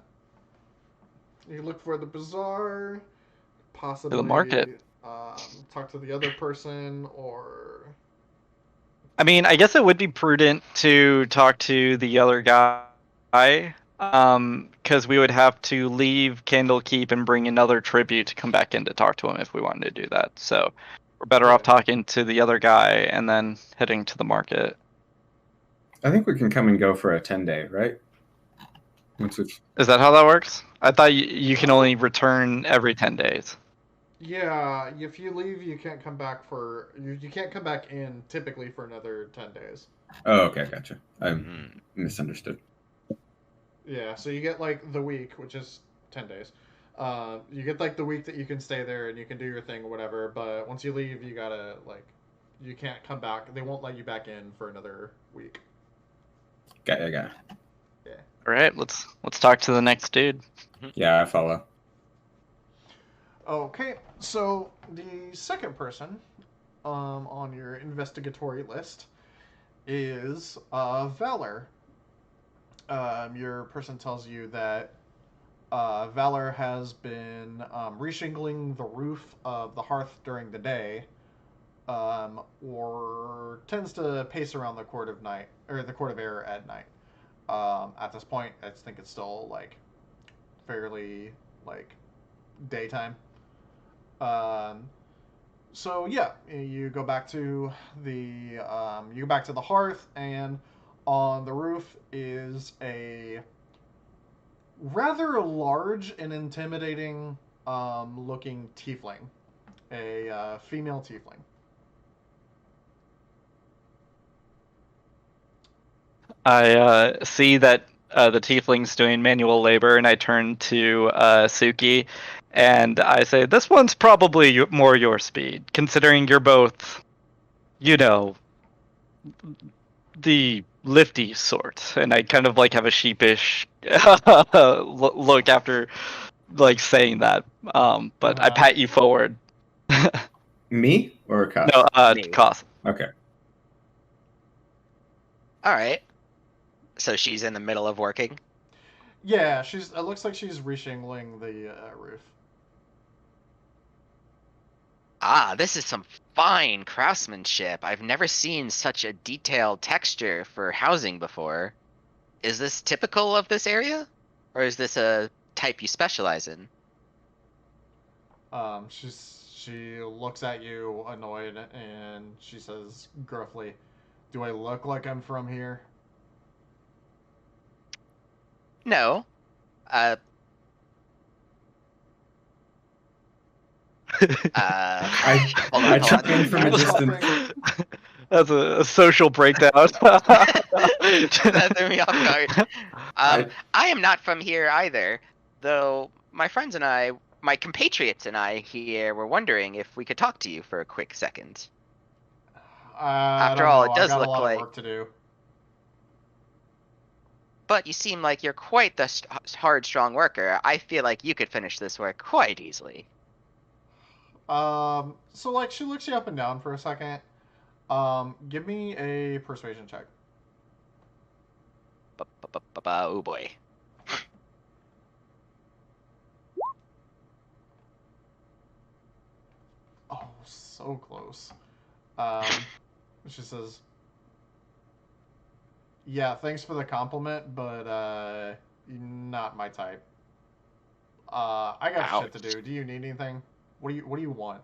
You look for the bazaar, possibly the market. Talk to the other person, or... I mean, I guess it would be prudent to talk to the other guy. Because we would have to leave Candlekeep and bring another tribute to come back in to talk to him if we wanted to do that. So we're better off talking to the other guy and then heading to the market. I think we can come and go for a 10-day, right? Is that how that works? I thought you can only return every 10 days. Yeah, if you leave, you can't come back you can't come back in typically for another 10 days. Oh, okay, gotcha. I misunderstood. Yeah, so you get like the week, which is 10 days. You get like the week that you can stay there and you can do your thing or whatever, but once you leave, you gotta you can't come back. They won't let you back in for another week. Got it. Yeah. All right, let's talk to the next dude. Yeah, I follow. Okay, so the second person on your investigatory list is Valor. Your person tells you that Valor has been reshingling the roof of the hearth during the day, or tends to pace around the court of night or the court of air at night. At this point, I think it's still fairly daytime. So yeah, you go back to the hearth, and on the roof is a rather large and intimidating looking tiefling, a female tiefling. I see that the tiefling's doing manual labor, and I turn to Suki, and I say, "This one's probably more your speed, considering you're both, the lifty sort." And I kind of have a sheepish look after saying that. But I pat you forward. Me or Koss? No, Koss. Okay. All right. So she's in the middle of working? Yeah, it looks like she's reshingling the roof. Ah, this is some fine craftsmanship. I've never seen such a detailed texture for housing before. Is this typical of this area? Or is this a type you specialize in? She looks at you annoyed, and she says gruffly, "Do I look like I'm from here?" No. I chime in from a distance. That's a social breakdown. That threw me off guard. I am not from here either, though my friends and I, my compatriots and I here were wondering if we could talk to you for a quick second. After all, it does look like... I got a lot of work to do. But you seem like you're quite the hard, strong worker. I feel like you could finish this work quite easily. So she looks you up and down for a second. Give me a persuasion check. Oh boy. Oh, so close. She says, "Yeah, thanks for the compliment, but not my type. I got shit to do. Do you need anything? What do you want?"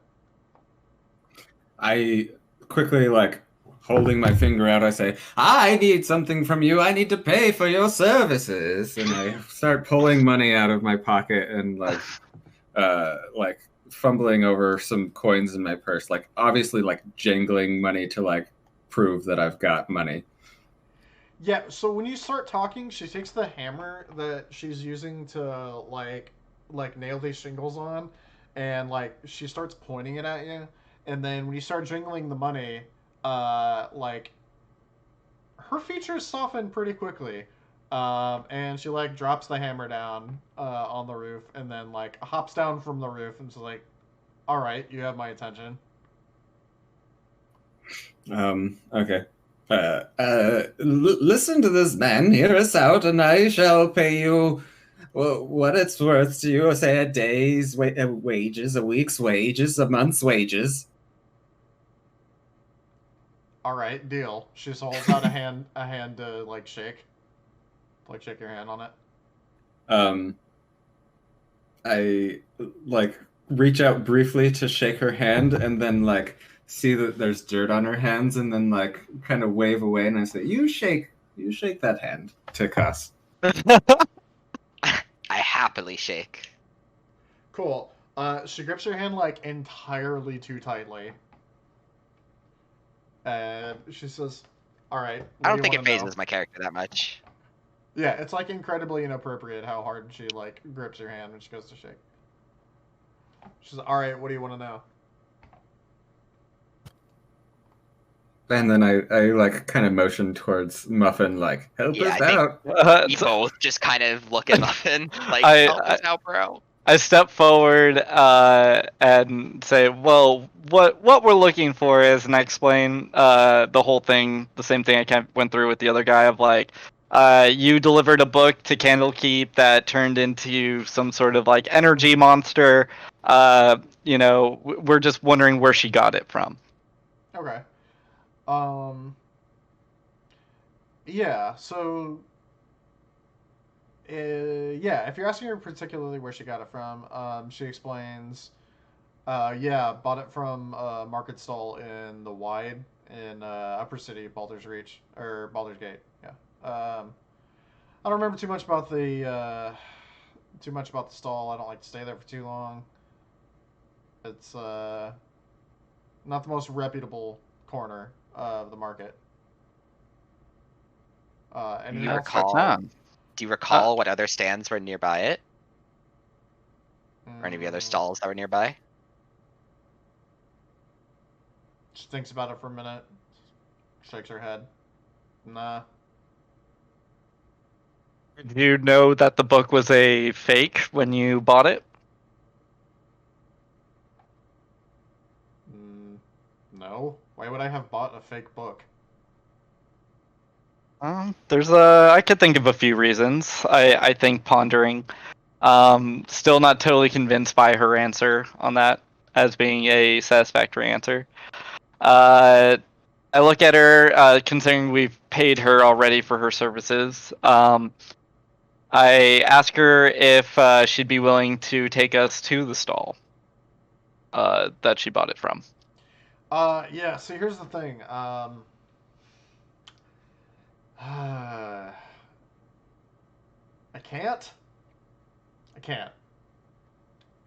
I quickly, holding my finger out, I say, "I need something from you. I need to pay for your services." And I start pulling money out of my pocket and fumbling over some coins in my purse, obviously jangling money to prove that I've got money. Yeah, so when you start talking, she takes the hammer that she's using to nail these shingles on, and she starts pointing it at you. And then when you start jingling the money, her features soften pretty quickly. And she drops the hammer down on the roof, and then hops down from the roof, and she's like, "All right, you have my attention." Okay. Listen to this man, hear us out, and I shall pay you what it's worth to you. Say a day's wages, a week's wages, a month's wages. All right, deal. She just holds out a hand to shake your hand on it. I like reach out briefly to shake her hand, and then like see that there's dirt on her hands, and then like kind of wave away, and I say, you shake that hand," to Cuss. I happily shake. Cool. She grips your hand like entirely too tightly. And she says, "All right." I don't think it phases my character that much. Yeah, it's like incredibly inappropriate how hard she like grips your hand when she goes to shake. She's like, "All right, what do you want to know?" And then I like kind of motion towards Muffin, like, help us out. We both just kind of look at Muffin, like, help us out, bro. I step forward and say, well, what we're looking for is, and I explain the whole thing, the same thing I kind of went through with the other guy of like, you delivered a book to Candlekeep that turned into some sort of like energy monster. You know, we're just wondering where she got it from. Okay. Yeah, so yeah, if you're asking her particularly where she got it from, she explains, yeah, bought it from a market stall in the Wide in Upper City, Baldur's Reach, or Baldur's Gate, yeah. I don't remember too much about the stall. I don't like to stay there for too long. It's not the most reputable corner of the market. Do you recall what other stands were nearby it? Or any of the other stalls that were nearby? She thinks about it for a minute. Shakes her head. Nah. Did you know that the book was a fake when you bought it? No. Why would I have bought a fake book? I could think of a few reasons. I think pondering. Still not totally convinced by her answer on that as being a satisfactory answer. I look at her, considering we've paid her already for her services. I ask her if she'd be willing to take us to the stall that she bought it from. Yeah, so here's the thing. I can't.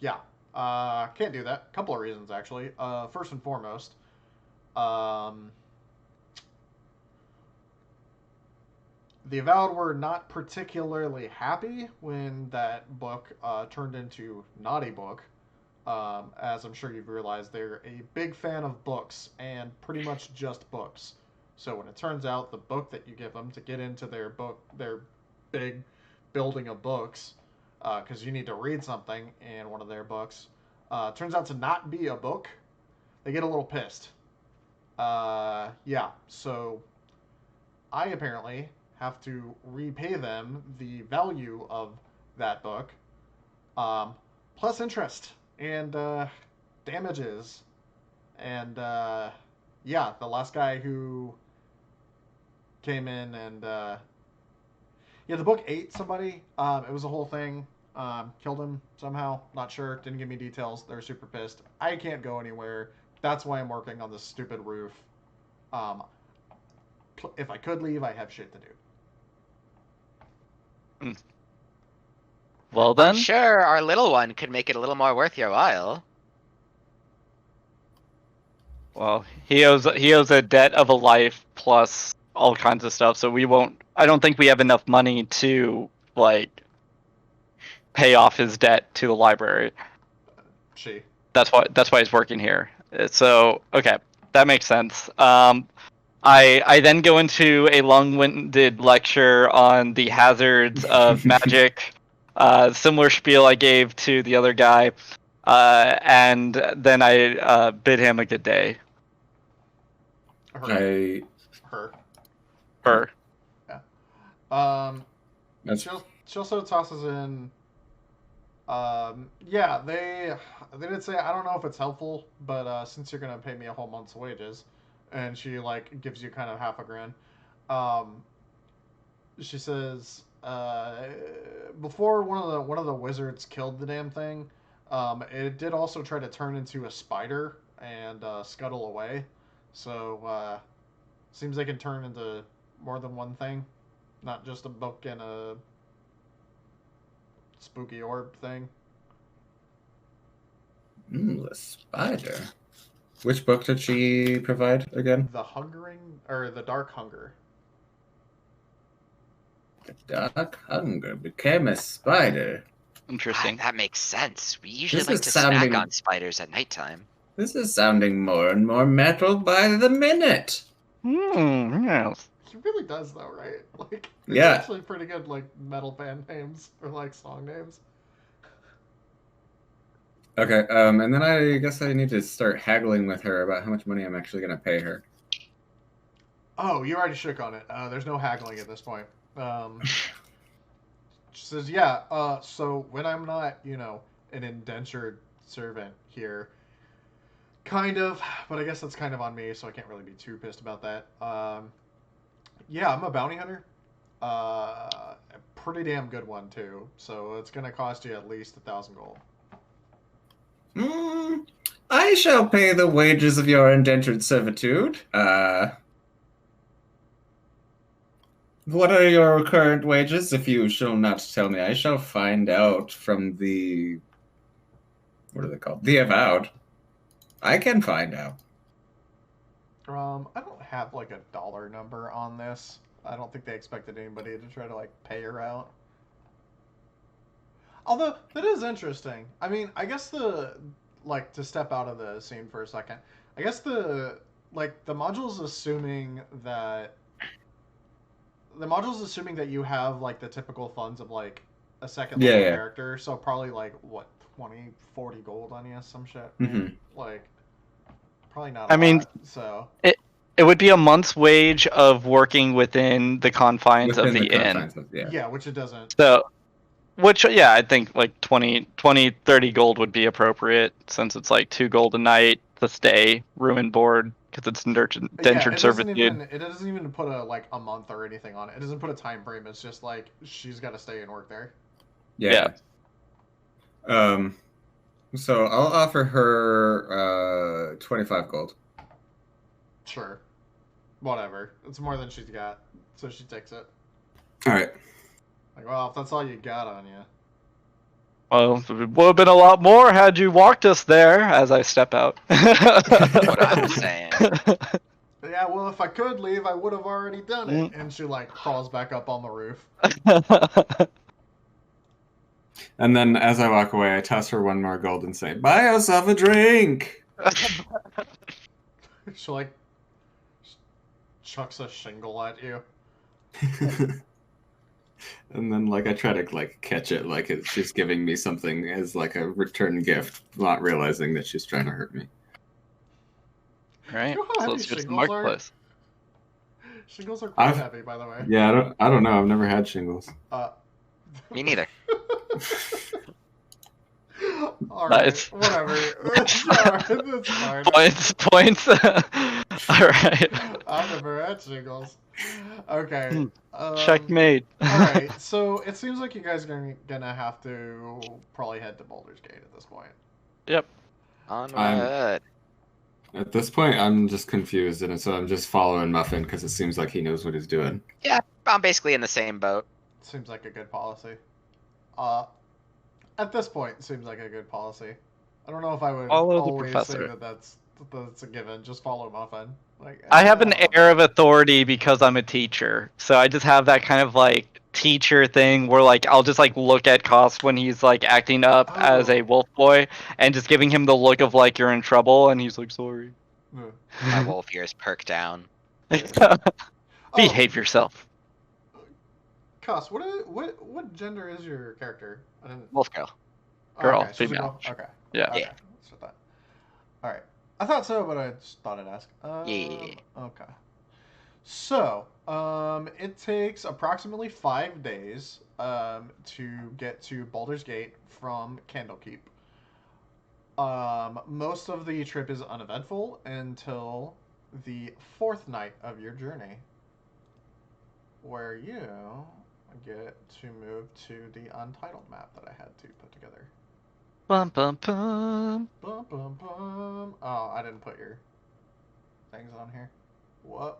Yeah. Can't do that. Couple of reasons, actually. First and foremost, the Avowed were not particularly happy when that book turned into Naughty Book. As I'm sure you've realized, they're a big fan of books and pretty much just books. So when it turns out the book that you give them to get into their big building of books, because you need to read something in one of their books, turns out to not be a book, they get a little pissed. Yeah, so I apparently have to repay them the value of that book, plus interest and damages. And yeah, the last guy who came in and yeah, the book ate somebody. It was a whole thing. Killed him somehow. Not sure. Didn't give me details. They're super pissed. I can't go anywhere. That's why I'm working on this stupid roof. If I could leave, I have shit to do. Well then, I'm sure our little one could make it a little more worth your while. Well, he owes a debt of a life plus all kinds of stuff, so we won't. I don't think we have enough money to like pay off his debt to the library. That's why he's working here. So okay, that makes sense. I then go into a long-winded lecture on the hazards of magic, similar spiel I gave to the other guy, and then I bid him a good day. Her. Yeah. She also tosses in. Yeah, they did say, I don't know if it's helpful, but since you're gonna pay me a whole month's wages, and she like gives you kind of half a grand. She says, before one of the wizards killed the damn thing, it did also try to turn into a spider and scuttle away. So seems they can turn into more than one thing, not just a book and a spooky orb thing. The spider. Which book did she provide again? The Dark Hunger. The Dark Hunger became a spider. Interesting. That makes sense. We usually This like is to sounding- snack on spiders at nighttime. This is sounding more and more metal by the minute. Yes. He really does, though, right? Like, it's Yeah. actually pretty good, like, metal band names or like song names. Okay, and then I guess I need to start haggling with her about how much money I'm actually going to pay her. Oh, you already shook on it. There's no haggling at this point. She says, yeah, so when I'm not, an indentured servant here, kind of, but I guess that's kind of on me, so I can't really be too pissed about that. Yeah, I'm a bounty hunter. A pretty damn good one, too. So it's going to cost you at least 1,000 gold. I shall pay the wages of your indentured servitude. What are your current wages? If you shall not tell me, I shall find out from the... What are they called? The Avowed. I can find out. I don't have, like, a dollar number on this. I don't think they expected anybody to try to, like, pay her out. Although, that is interesting. I mean, I guess to step out of the scene for a second, I guess the module's assuming that you have, like, the typical funds of, like, a second level character, so probably, like, what, 20, 40 gold on you, some shit? Mm-hmm. Like, probably not a lot, so... It would be a month's wage of working within the confines of the inn. Yeah, which it doesn't. So, I think like 20, 30 gold would be appropriate, since it's like 2 gold a night to stay, room and board, because it's indentured servitude. It doesn't even put a month or anything on it. It doesn't put a time frame. It's just like she's got to stay and work there. Yeah. So I'll offer her 25 gold. Sure. Whatever. It's more than she's got, so she takes it. All right. Like, well, if that's all you got on you. Well, it would have been a lot more had you walked us there, as I step out. What I'm saying. Yeah, well, if I could leave, I would have already done it. And she, like, crawls back up on the roof. And then as I walk away, I toss her 1 more gold and say, buy yourself a drink! She, like, chucks a shingle at you. And then, like, I try to, like, catch it like she's giving me something as, like, a return gift, not realizing that she's trying to hurt me. Right, so let's go to the marketplace. Shingles are quite heavy, by the way. Yeah, I don't know. I've never had shingles. Me neither. Alright, Nice. whatever. That's fine. Points. Alright. I've never had shingles. Okay. Checkmate. Alright, so it seems like you guys are gonna have to probably head to Baldur's Gate at this point. Yep. Onward. At this point, I'm just confused, and so I'm just following Muffin because it seems like he knows what he's doing. Yeah, I'm basically in the same boat. Seems like a good policy. At this point, it seems like a good policy. I don't know if I would always say that's a given. Just follow Muffin. Like, I have an air of authority because I'm a teacher, so I just have that kind of like teacher thing where like I'll just like look at Cost when he's like acting up as a wolf boy and just giving him the look of like you're in trouble, and he's like sorry. My wolf ears perk down. Behave yourself. Cost, what gender is your character? Wolf girl. Girl, okay, female. Okay. Yeah. Okay. That's what I thought. All right. I thought so, but I just thought I'd ask. Yeah. Okay. So, it takes approximately 5 days to get to Baldur's Gate from Candlekeep. Most of the trip is uneventful until the 4th night of your journey, where you get to move to the untitled map that I had to put together. Bum bum bum. Bum bum bum. Oh, I didn't put your things on here. What?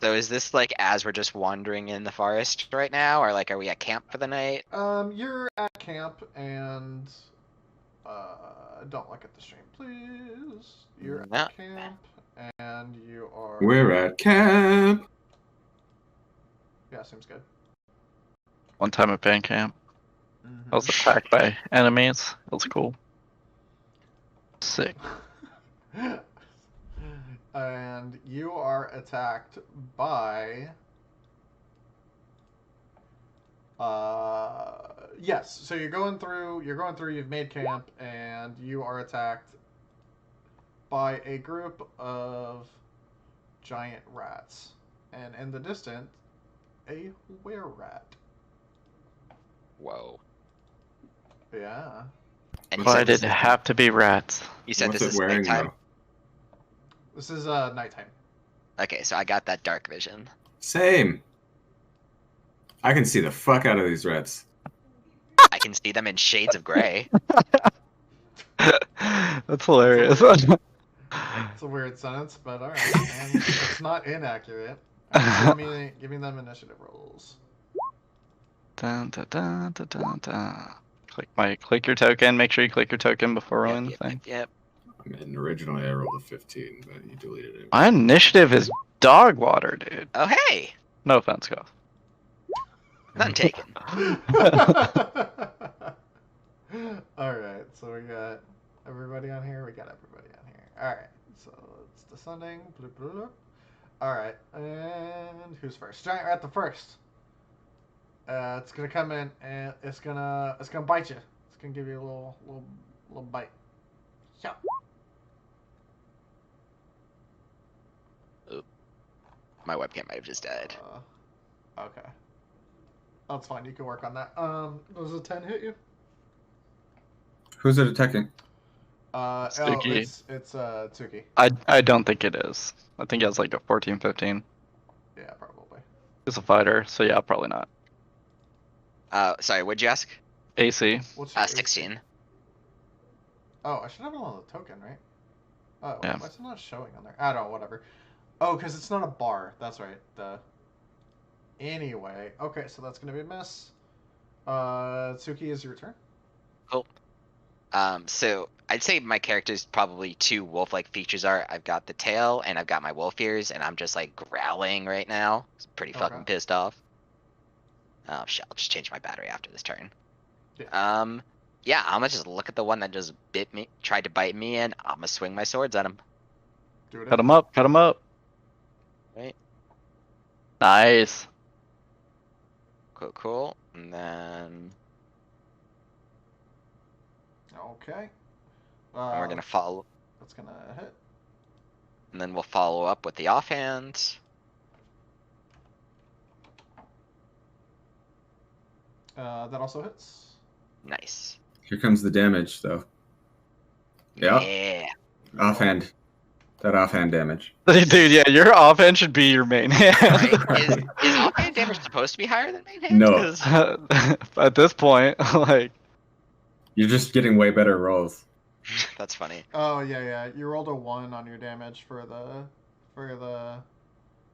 So is this like as we're just wandering in the forest right now, or like are we at camp for the night? You're at camp and don't look at the stream, please. You're No. at camp and you are. We're at camp. Yeah, seems good. One time at band camp, I was attacked by enemies. That was cool. Sick. And you are attacked by. Yes. So you're going through. You've made camp, and you are attacked by a group of giant rats, and in the distance, a were-rat. Whoa. Yeah. And Why did it have to be rats? You said What's this it is wearing, nighttime? though? This is nighttime. Okay, so I got that dark vision. Same. I can see the fuck out of these rats. I can see them in shades of gray. That's hilarious. It's a weird sentence, but alright. And it's not inaccurate. Right, give me them initiative rolls. Dun, dun, dun, dun, dun, dun. Click your token. Make sure you click your token before rolling the thing. Yep. I mean, originally I rolled a 15, but you deleted it. My initiative is dog water, dude. Oh, hey! No offense, Goth. None taken. Alright, so we got everybody on here. We got everybody on here. Alright, so it's descending. Alright, and who's first? Giant rat the first. It's gonna come in and it's gonna bite you. It's gonna give you a little bite. Yeah. Oop. My webcam might have just died. Okay. That's fine. You can work on that. Does a 10 hit you? Who's it attacking? Tsuki. It's Tsuki. I don't think it is. I think it has like a 14, 15. Yeah, probably. It's a fighter, so yeah, probably not. Sorry, what'd you ask? AC. What's your 16. AC? Oh, I should have it on the token, right? Oh, Yeah. why's it not showing on there? I don't know, whatever. Oh, because it's not a bar. That's right. Anyway, okay, so that's gonna be a miss. Tsuki, is your turn. Cool. So I'd say my character's probably two wolf-like features are I've got the tail and I've got my wolf ears, and I'm just like growling right now. It's pretty fucking pissed off. Oh shit, I'll just change my battery after this turn. Yeah. Yeah, I'm gonna just look at the one that just bit me, tried to bite me, and I'm gonna swing my swords at him. Do it. Cut him up. Cut him up. Right. Nice. Cool. And then Okay. we're gonna follow. That's gonna hit. And then we'll follow up with the offhand. That also hits. Nice. Here comes the damage, though. Yep. Yeah. Offhand. That offhand damage. Dude, yeah, your offhand should be your main hand. Right? Is offhand damage supposed to be higher than main hand? No. 'Cause- At this point, like, You're just getting way better rolls. That's funny. Oh yeah. You rolled a 1 on your damage for the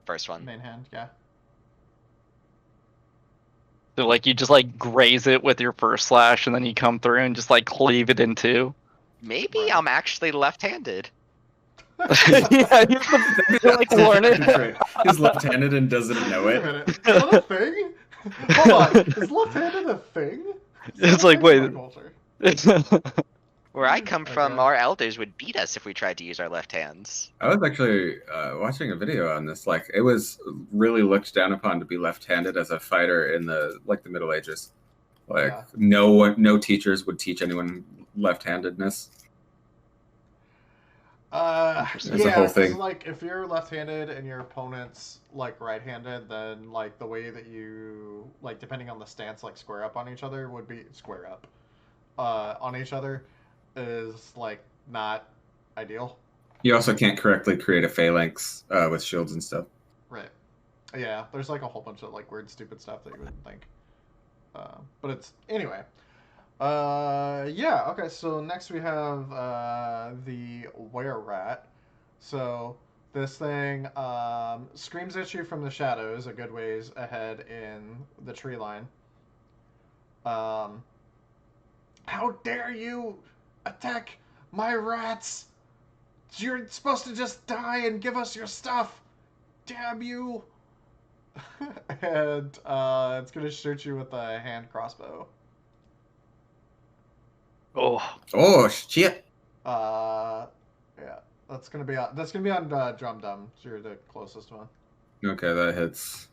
First one. main hand. Yeah. so like you just like graze it with your first slash, and then you come through and just like cleave it in two. Maybe Right. I'm actually left-handed. Yeah, you're like learning. He's left-handed and doesn't know Wait a it. minute. Is that a thing? Hold on. Is left-handed a thing? It's like, wait. Where I come from, Okay. our elders would beat us if we tried to use our left hands. I was actually watching a video on this. Like, it was really looked down upon to be left-handed as a fighter in the Middle Ages. Like, Yeah. no teachers would teach anyone left-handedness. Interesting. It's a Yeah, whole 'cause, thing. like if you're left-handed and your opponent's like right-handed, then like the way that you like depending on the stance, like square up on each other would be square up on each other is like not ideal. You also can't correctly create a phalanx with shields and stuff. Right. Yeah, there's like a whole bunch of like weird, stupid stuff that you wouldn't think. But it's anyway. Yeah. Okay. So next we have the were rat. So this thing screams at you from the shadows, a good ways ahead in the tree line. How dare you attack my rats? You're supposed to just die and give us your stuff. Damn you! And it's gonna shoot you with a hand crossbow. Oh shit! Yeah, that's gonna be on Drum Dum. So you're the closest one. Okay, that hits.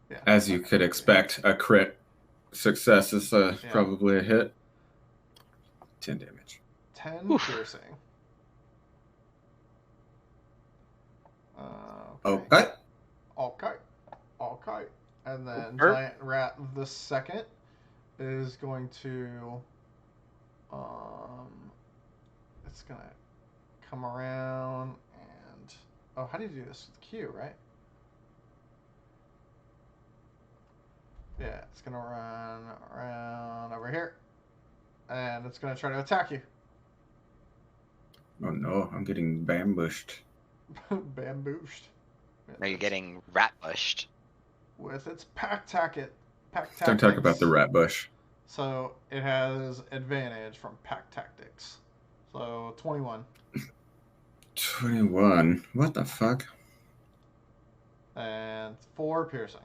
Yeah. As you could expect, a crit success is probably a hit. 10 damage. 10 Oof. piercing. Okay. Okay. And then Giant Rat the second is going to it's gonna come around and how do you do this with Q, right? Yeah, it's gonna run around over here and it's gonna try to attack you. Oh no, I'm getting bambushed. Bambooshed. Are you getting rat bushed? With its pack tactics. Don't talk about the rat bush. So it has advantage from pack tactics. So 21. 21. What the fuck? And 4 piercing.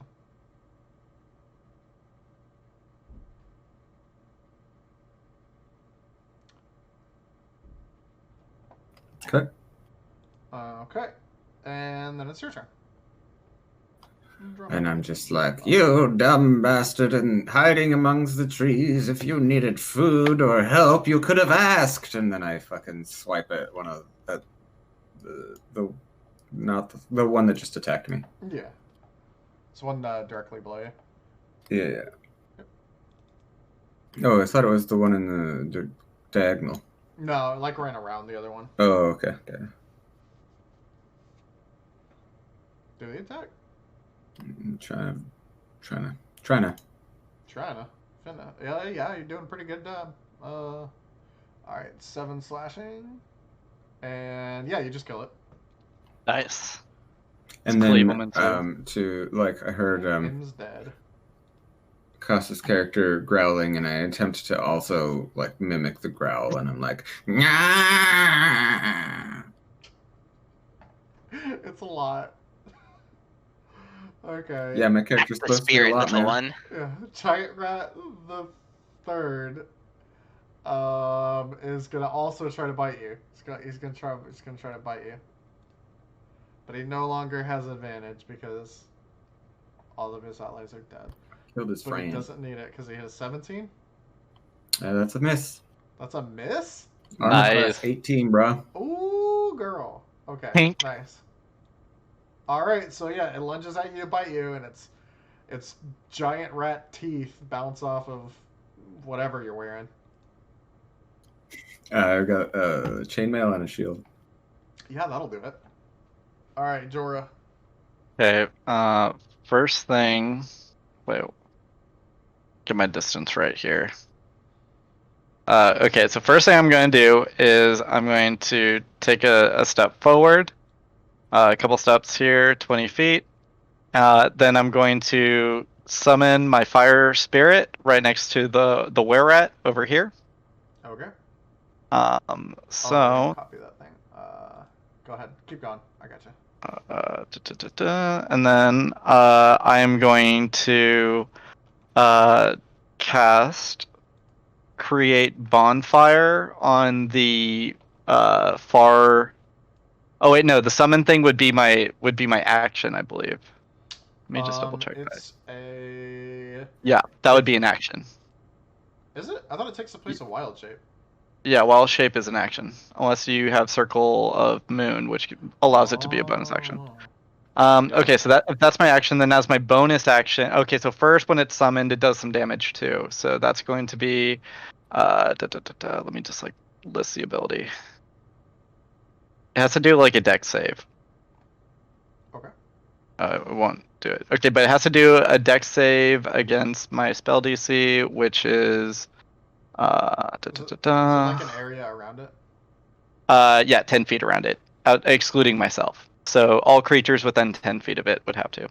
Okay. Okay. And then it's your turn. And I'm just like, you dumb bastard, and hiding amongst the trees. If you needed food or help, you could have asked. And then I fucking swipe at one of not the one that just attacked me. Yeah. It's one directly below you. Yeah. Oh, I thought it was the one in the diagonal. No, like ran around the other one. Oh, okay. Do they attack? I'm trying to. Finna. Yeah, you're doing a pretty good job. Alright, 7 slashing. And yeah, you just kill it. Nice. And then I heard Him's dead. Costa's character growling, and I attempt to also like mimic the growl, and I'm like, Nyah! It's a lot. Okay. Yeah, my character's supposed to be a lot, man. One. Yeah, Giant Rat the third is gonna also try to bite you. He's gonna try to bite you. But he no longer has advantage because all of his allies are dead. Killed his friend. He doesn't need it because he has 17. That's a miss. That's a miss? Armor class 18, bro. Ooh, girl. Okay, Pink. nice. Alright, so yeah, it lunges at you to bite you, and its giant rat teeth bounce off of whatever you're wearing. I've got chainmail and a shield. Yeah, that'll do it. Alright, Jorah. Okay, first thing... Wait. Get my distance right here. Okay, so first thing I'm going to do is I'm going to take a step forward. A couple steps here, 20 feet. Then I'm going to summon my fire spirit right next to the were-rat over here. Okay. So... Copy that thing. Go ahead. Keep going. I got you. And then I'm going to cast create bonfire on the far. Oh wait, no. The summon thing would be my action, I believe. Let me just double check it's that. Yeah, that would be an action. Is it? I thought it takes the place of wild shape. Yeah, wild shape is an action, unless you have Circle of Moon, which allows it to be a bonus action. Okay, so that's my action. Then as my bonus action, okay, so first when it's summoned, it does some damage too. So that's going to be, let me just like list the ability. It has to do like a dex save. Okay. It won't do it. Okay, but it has to do a dex save against my spell DC, which is Is it like an area around it? Yeah, 10 feet around it, excluding myself. So all creatures within 10 feet of it would have to.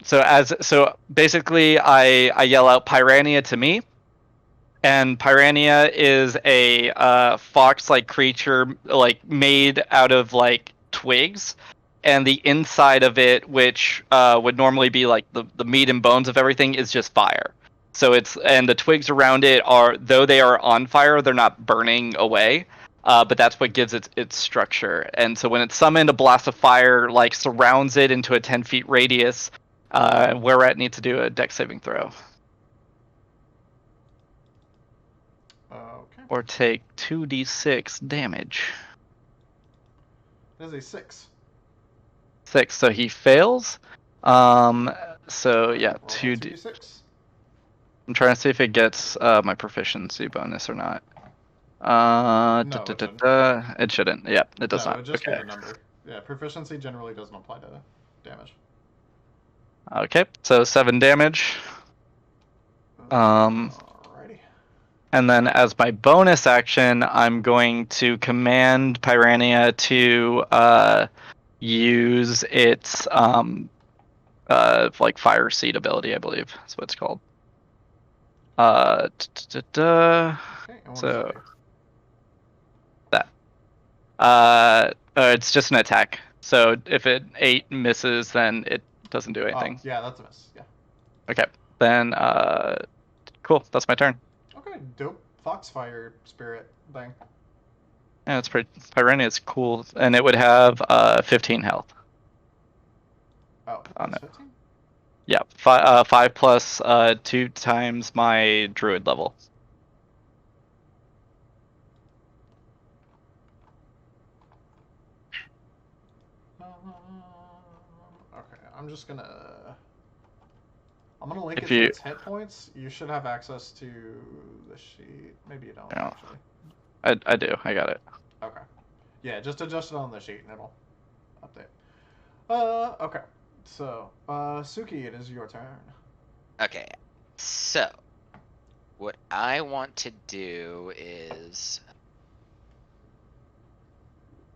So basically, I yell out Piranha to me, and Piranha is a fox-like creature, like made out of like twigs, and the inside of it, which would normally be like the meat and bones of everything, is just fire. So and the twigs around it are, though they are on fire, they're not burning away. But that's what gives its structure. And so when it's summoned, a blast of fire like surrounds it into a 10 feet radius. Where Rat needs to do a dex saving throw. Okay. Or take 2d6 damage. That is a 6. 6, so he fails. So yeah, 2d6. I'm trying to see if it gets my proficiency bonus or not. No, it shouldn't. Yeah, it does not. It would just be the number. Yeah, proficiency generally doesn't apply to damage. Okay, so 7 damage. Alrighty. And then as my bonus action, I'm going to command Piranha to use its like fire seed ability, I believe. That's what it's called. So that. It's just an attack. So if it 8 misses, then it doesn't do anything. Yeah, that's a miss. Yeah. Okay. Then cool. That's my turn. Okay, dope. Foxfire spirit thing. Yeah, it's pretty. Piranha is cool, and it would have 15 health. Oh, that's 15? Yeah, 5 plus 2 times my druid level. Okay, I'm gonna link it to its hit points. You should have access to the sheet. Maybe you don't, actually. I do. I got it. Okay. Yeah, just adjust it on the sheet and it'll update. Okay. So, Suki, it is your turn. Okay. So, what I want to do is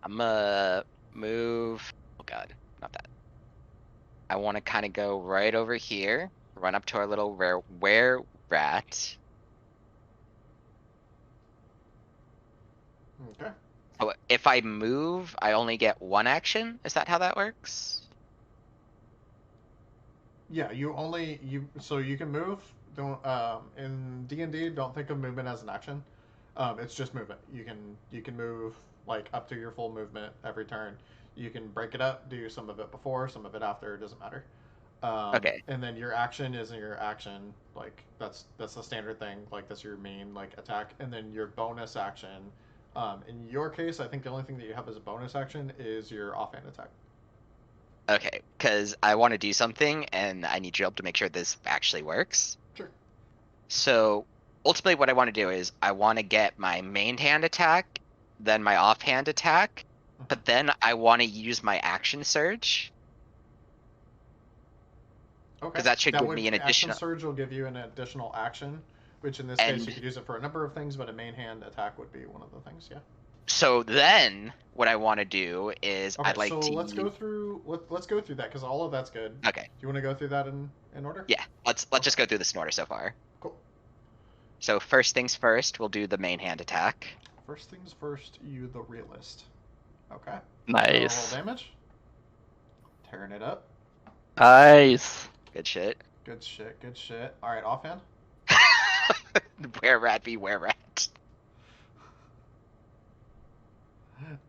I'm gonna move. Oh god, not that. I want to kind of go right over here, run up to our little were rat. Okay. Oh, if I move, I only get 1 action. Is that how that works? Yeah, so you can move. Don't in D&D, don't think of movement as an action. It's just movement. You can move like up to your full movement every turn. You can break it up, do some of it before, some of it after. It doesn't matter. Okay. And then your action is your action. Like that's the standard thing. Like that's your main like attack. And then your bonus action. In your case, I think the only thing that you have as a bonus action is your offhand attack. Okay, because I want to do something, and I need your help to make sure this actually works. Sure. So, ultimately what I want to do is, I want to get my main hand attack, then my offhand attack, but then I want to use my action surge. Okay. Because that should give me an additional... Action surge will give you an additional action, which in this case you could use it for a number of things, but a main hand attack would be one of the things, yeah. So then, what I want to do is, okay, I'd like to... let's go through that, because all of that's good. Okay. Do you want to go through that in order? Yeah, let's just go through this in order so far. Cool. So first things first, we'll do the main hand attack. First things first, you the realist. Okay. Nice. Roll damage. Tearing it up. Nice. Good shit. Good shit, good shit. Alright, offhand. Were rat be were rat.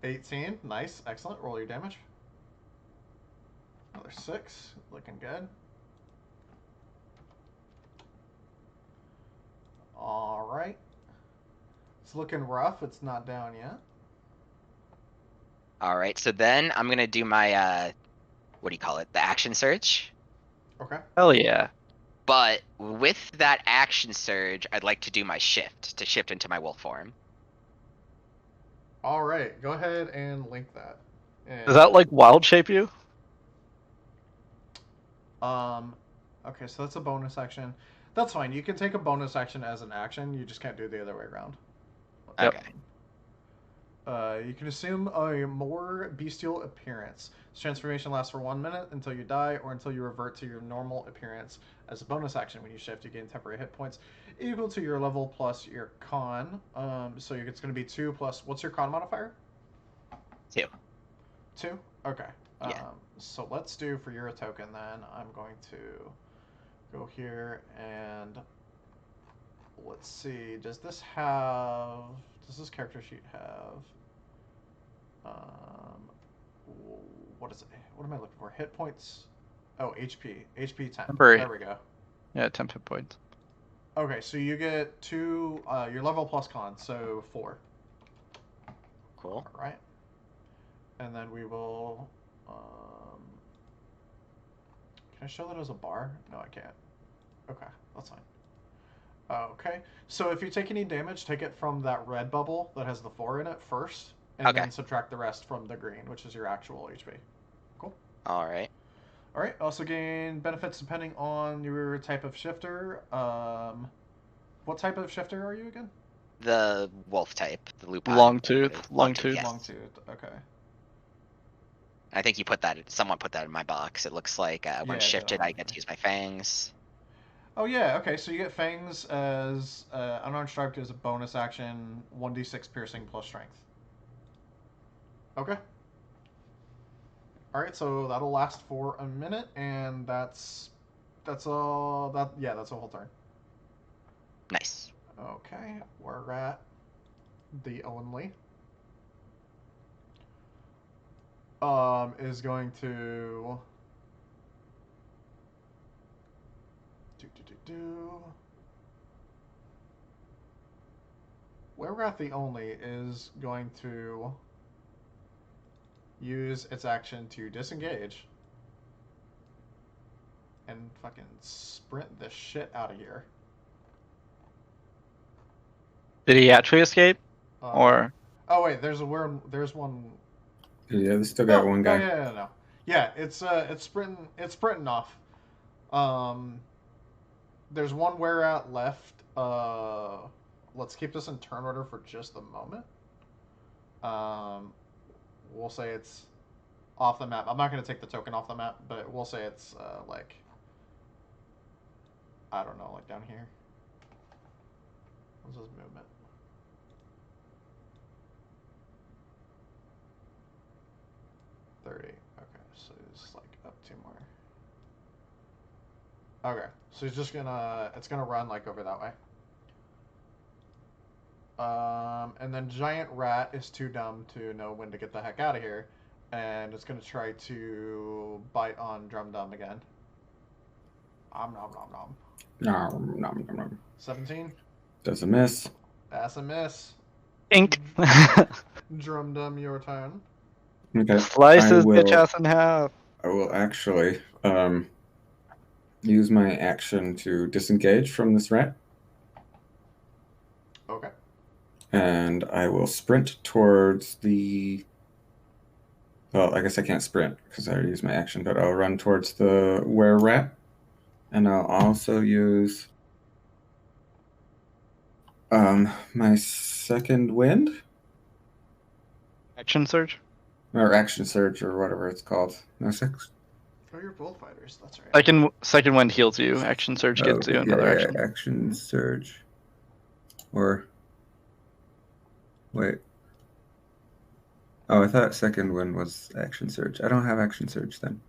18. Nice. Excellent. Roll your damage. Another 6. Looking good. Alright. It's looking rough. It's not down yet. Alright, so then I'm going to do my, what do you call it? The action surge. Okay. Hell yeah. But with that action surge, I'd like to do my shift, to shift into my wolf form. Alright, go ahead and link that. And Does that like wild shape you? Okay, so that's a bonus action. That's fine. You can take a bonus action as an action. You just can't do it the other way around. Okay. You can assume a more bestial appearance. This transformation lasts for 1 minute until you die or until you revert to your normal appearance. As a bonus action, when you shift, you gain temporary hit points equal to your level plus your con. So it's going to be 2 plus. What's your con modifier? 2. 2? Okay. Yeah. So let's do for your token then. I'm going to go here and let's see. Does this character sheet have? What is it? What am I looking for? Hit points. Oh, HP. HP 10. Temporary. There we go. Yeah, 10 hit points. Okay, so you get 2. Your level plus con, so 4. Cool. All right. And then we will. Can I show that as a bar? No, I can't. Okay, that's fine. Okay, so if you take any damage, take it from that red bubble that has the 4 in it first, and then subtract the rest from the green, which is your actual HP. Cool. All right. All right. Also gain benefits depending on your type of shifter. What type of shifter are you again? The wolf type, the lupine. Longtooth. Yes. Longtooth. Okay. I think someone put that in my box. It looks like when shifted, I get to use my fangs. Oh yeah, okay. So you get fangs as unarmed strike as a bonus action, 1d6 piercing plus strength. Okay. All right, so that'll last for a minute, and that's all. That's a whole turn. Nice. Okay, we're at the only. Is going to Where we're at the only is going to use its action to disengage and fucking sprint the shit out of here. Did he actually escape? Or oh wait, there's one. Yeah, they still got one guy. No. Yeah, it's sprinting off. There's one where at left. Let's keep this in turn order for just a moment. We'll say it's off the map. I'm not going to take the token off the map, but we'll say it's like, I don't know, like down here. What's his movement? Okay, so he's like up 2 more. Okay, so he's just it's gonna run like over that way. And then Giant Rat is too dumb to know when to get the heck out of here, and it's gonna try to bite on Drum Dum again. Nom nom nom nom. Nom nom nom nom. 17. Does a miss. That's a miss. ink. Drum Dum, your turn. Okay. Slices bitch ass in half. I will actually use my action to disengage from this rat. Okay. And I will sprint towards the. Well, I guess I can't sprint because I already used my action, but I'll run towards the were-rat. And I'll also use my second wind. Action surge? Or action surge, or whatever it's called. No, 6. Oh, you're both fighters. That's right. Second wind heals you. Action surge gives you another action. Action surge. Or. Wait. Oh, I thought second wind was action surge. I don't have action surge then.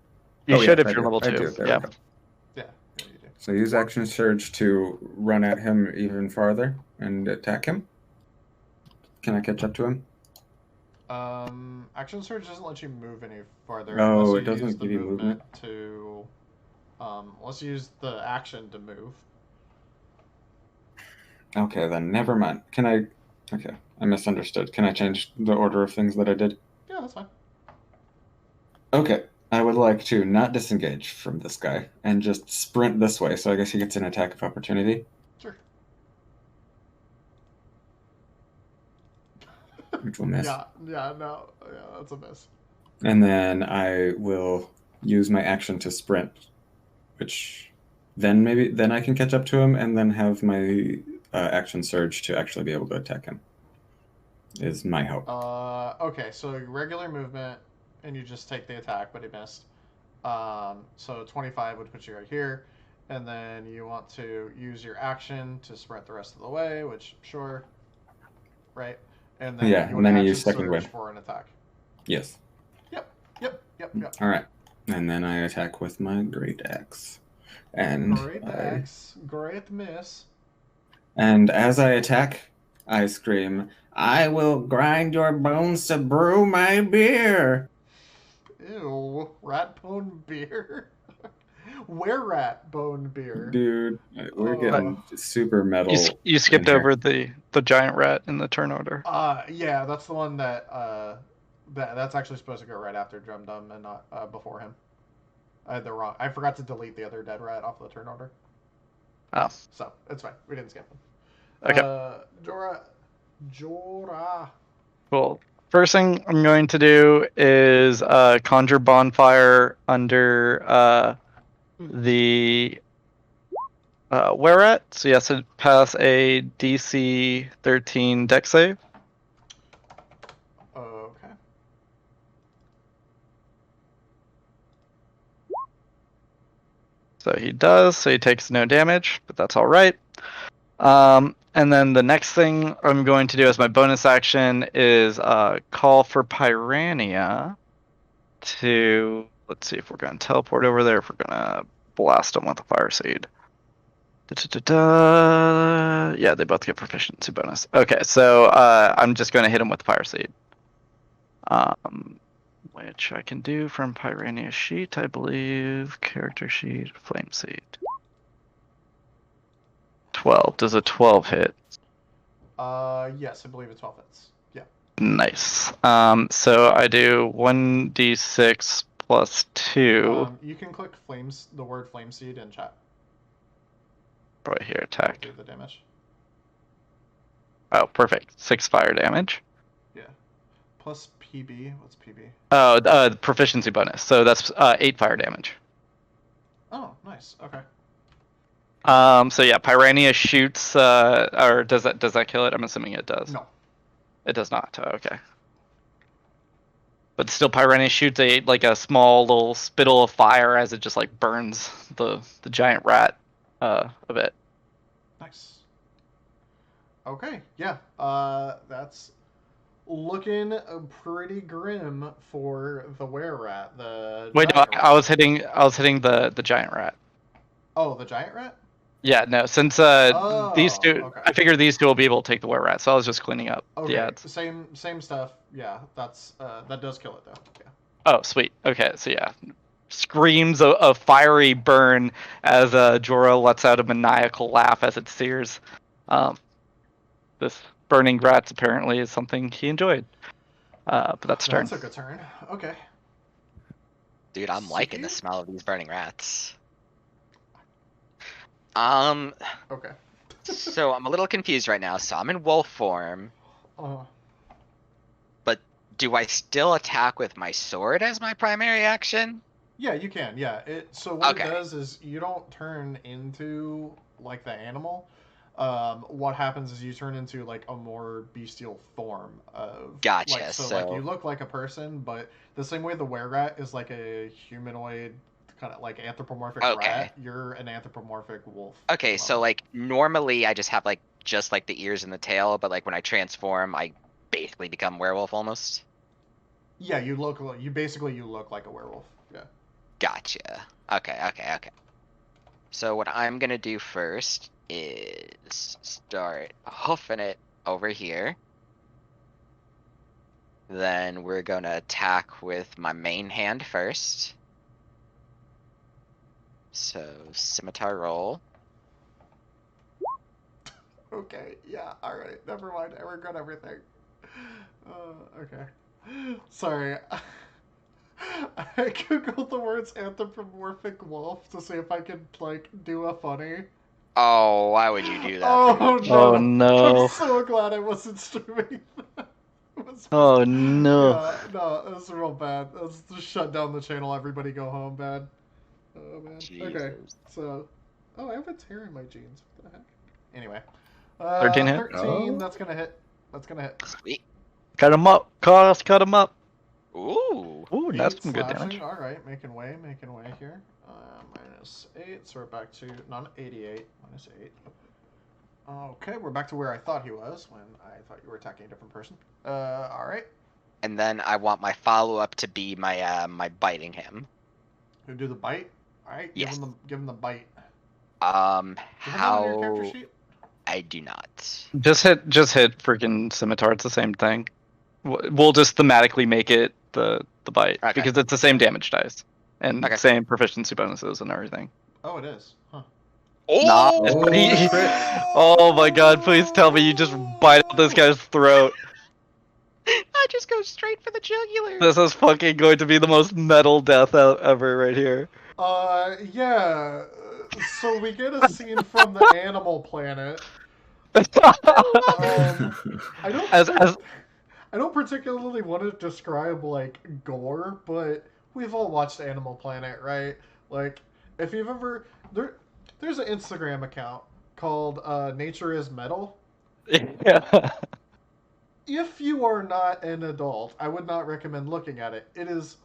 You should if you're level 2. Yeah. You do. So use action surge to run at him even farther and attack him. Can I catch up to him? Action surge doesn't let you move any farther. Oh, it doesn't give you movement. Let's use the action to move. Okay, then never mind. Can I? Okay, I misunderstood. Can I change the order of things that I did? Yeah, that's fine. Okay, I would like to not disengage from this guy and just sprint this way. So I guess he gets an attack of opportunity. Sure. Which will miss. Yeah, that's a miss. And then I will use my action to sprint which then I can catch up to him and then have my action surge to actually be able to attack him. Is my hope. Okay, so regular movement, and you just take the attack, but he missed. So 25 would put you right here, and then you want to use your action to sprint the rest of the way, which sure, right? And then yeah, you and then action you use second surge wave for an attack. Yes. Yep. All right, and then I attack with my great axe. And great axe, great miss. And as I attack, I scream, "I will grind your bones to brew my beer!" Ew, rat bone beer? Where rat bone beer? Dude, we're getting super metal. You skipped over the giant rat in the turn order. Yeah, that's the one that's actually supposed to go right after Drum Dum and not before him. I had the wrong. I forgot to delete the other dead rat off the turn order. Oh. So it's fine. We didn't skip him. Okay. Jorah. Cool. First thing I'm going to do is conjure bonfire under the where-at. So he has to pass a DC 13 dex save. Okay. So he does, so he takes no damage, but that's alright. And then the next thing I'm going to do as my bonus action is call for Piranha to, let's see if we're going to teleport over there, if we're going to blast them with a fire seed. Yeah, they both get proficiency bonus. Okay, so I'm just going to hit them with fire seed. Which I can do from Piranha's sheet, I believe. Character sheet, flame seed. 12. Does a 12 hit? Yes, I believe it's 12 hits. Yeah. Nice. So I do 1d6 plus 2. You can click flames, the word flame seed in chat. Right here, attack. Do the damage. Oh, perfect. 6 fire damage. Yeah. Plus PB. What's PB? Oh, proficiency bonus. So that's 8 fire damage. Oh, nice. Okay. So yeah, Piranha shoots, or does that kill it? I'm assuming it does. No. It does not. Okay. But still, Piranha shoots a small little spittle of fire as it just like burns the giant rat a bit. Nice. Okay. Yeah. That's looking pretty grim for the were-rat. Wait, no, I was hitting the giant rat. Oh, the giant rat? Yeah, no, since these two, okay. I figured these two will be able to take the were-rat, so I was just cleaning up the ads. Same stuff. Yeah, that's that does kill it though. Yeah. Oh, sweet. Okay, so yeah, screams of fiery burn as Jorah lets out a maniacal laugh as it sears. This burning rats apparently is something he enjoyed. But that's turn. That's a good turn. Okay. Dude, I'm liking the smell of these burning rats. Okay. So I'm a little confused right now. So I'm in wolf form. But do I still attack with my sword as my primary action? Yeah, you can. Yeah. So what it does is you don't turn into like the animal. What happens is you turn into like a more bestial form of. Gotcha. Like, so like you look like a person, but the same way the were-rat is like a humanoid. Kind of like anthropomorphic rat. You're an anthropomorphic wolf. Okay, so like normally I just have like the ears and the tail, but like when I transform, I basically become werewolf almost. Yeah, you look like a werewolf. Yeah. Gotcha. Okay. So what I'm gonna do first is start hoofing it over here. Then we're gonna attack with my main hand first. So, scimitar roll. Okay, yeah, alright, never mind, I regret everything. Okay. Sorry. I googled the words anthropomorphic wolf to see if I could, like, do a funny. Oh, why would you do that? Oh, no. Oh, no. I'm so glad I wasn't streaming that. Oh, no. Yeah, no, it was real bad. Let's just shut down the channel, everybody go home, bad. Oh man. Jesus. Okay. So, I have a tear in my jeans. What the heck? Anyway. 13 hit. 13. Oh. That's gonna hit. That's gonna hit. Sweet. Cut him up. Cut him up. Ooh. Ooh, that's 8 some good slashing. damage. All right, making way here. -8, so we're back to not 88. -8. Okay, we're back to where I thought he was when I thought you were attacking a different person. All right. And then I want my follow-up to be my my biting him. Who do the bite? All right. Yes. Give him the bite. How? Do you have that on your character sheet? I do not. Just hit freaking scimitar. It's the same thing. We'll just thematically make it the bite because it's the same damage dice and same proficiency bonuses and everything. Oh, it is. Huh. Oh! Oh my god! Please tell me you just bite out this guy's throat. I just go straight for the jugular. This is fucking going to be the most metal death ever right here. Yeah. So we get a scene from the Animal Planet. I don't particularly want to describe like gore, but we've all watched Animal Planet, right? Like, if you've ever there's an Instagram account called Nature is Metal. Yeah. If you are not an adult, I would not recommend looking at it. It is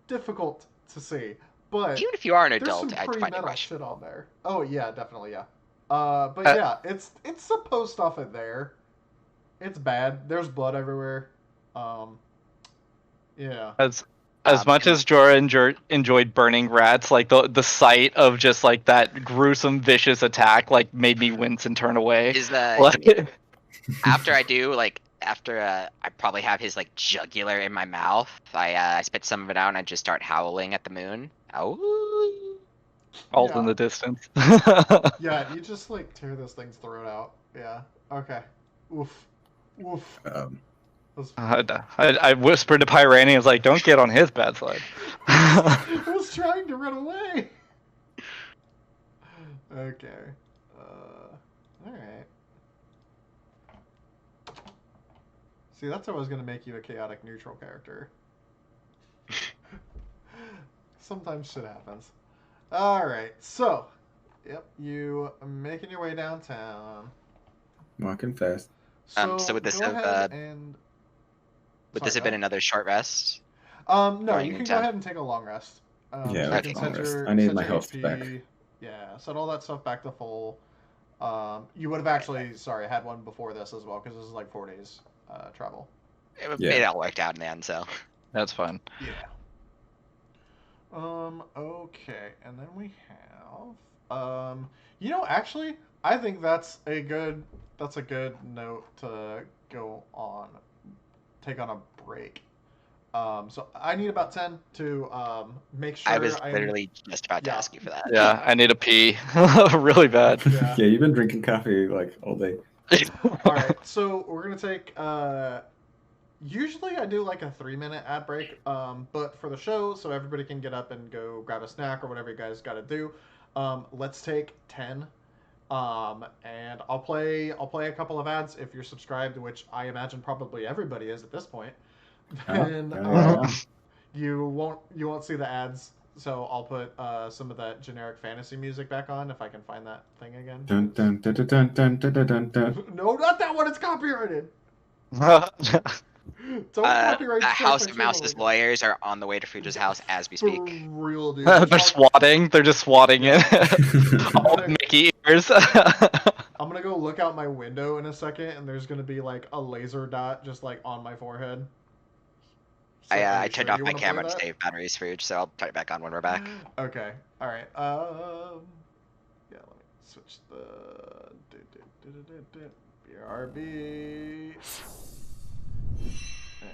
difficult to see, but even if you are an there's adult, some I'd pretty find it metal questionable. shit on there. Oh yeah, definitely yeah. But yeah, it's supposed off of there. It's bad. There's blood everywhere. Yeah. As much as Jorah enjoyed burning rats, like the sight of just like that gruesome, vicious attack, like made me wince and turn away. Is that after I do after I probably have his like jugular in my mouth, I spit some of it out and I just start howling at the moon. Oh. All in the distance. Yeah, you just like tear this thing's throat out. Yeah. Okay. Oof. Oof. I whispered to Pyrani, I was like, don't get on his bad side. I was trying to run away. Okay. Alright. See, that's how I was going to make you a chaotic neutral character. Sometimes shit happens. Alright, so. Yep, you making your way downtown. Walking fast. So would this have would this have been another short rest? No, you can go ahead and take a long rest. Yeah, like long rest. I need my health back. Yeah, set all that stuff back to full. You would have actually, had one before this as well, because this is like 4 days travel. It all worked out in the end, so. That's fine. Yeah. Okay, and then we have, actually, I think that's a good note to go on, take on a break. So I need about 10 to make sure. I was literally just about to ask you for that. Yeah, I need a pee really bad. Yeah. Yeah, you've been drinking coffee like all day. All right, so we're gonna take. Usually I do like a 3-minute ad break, but for the show, so everybody can get up and go grab a snack or whatever you guys got to do. Let's take 10. And I'll play a couple of ads if you're subscribed, which I imagine probably everybody is at this point. Then you won't see the ads, so I'll put some of that generic fantasy music back on if I can find that thing again. Dun, dun, dun, dun, dun, dun, dun, dun, dun. No, not that one. It's copyrighted. Don't copyright. House of Mouse's lawyers are on the way to Fuja's house as we speak. For real, dude. They're swatting. They're just swatting it. All the Mickey ears. I'm gonna go look out my window in a second, and there's gonna be like a laser dot just like on my forehead. So I turned off my camera to save batteries for you, so I'll turn it back on when we're back. Okay. All right. Yeah. Let me switch the BRB. And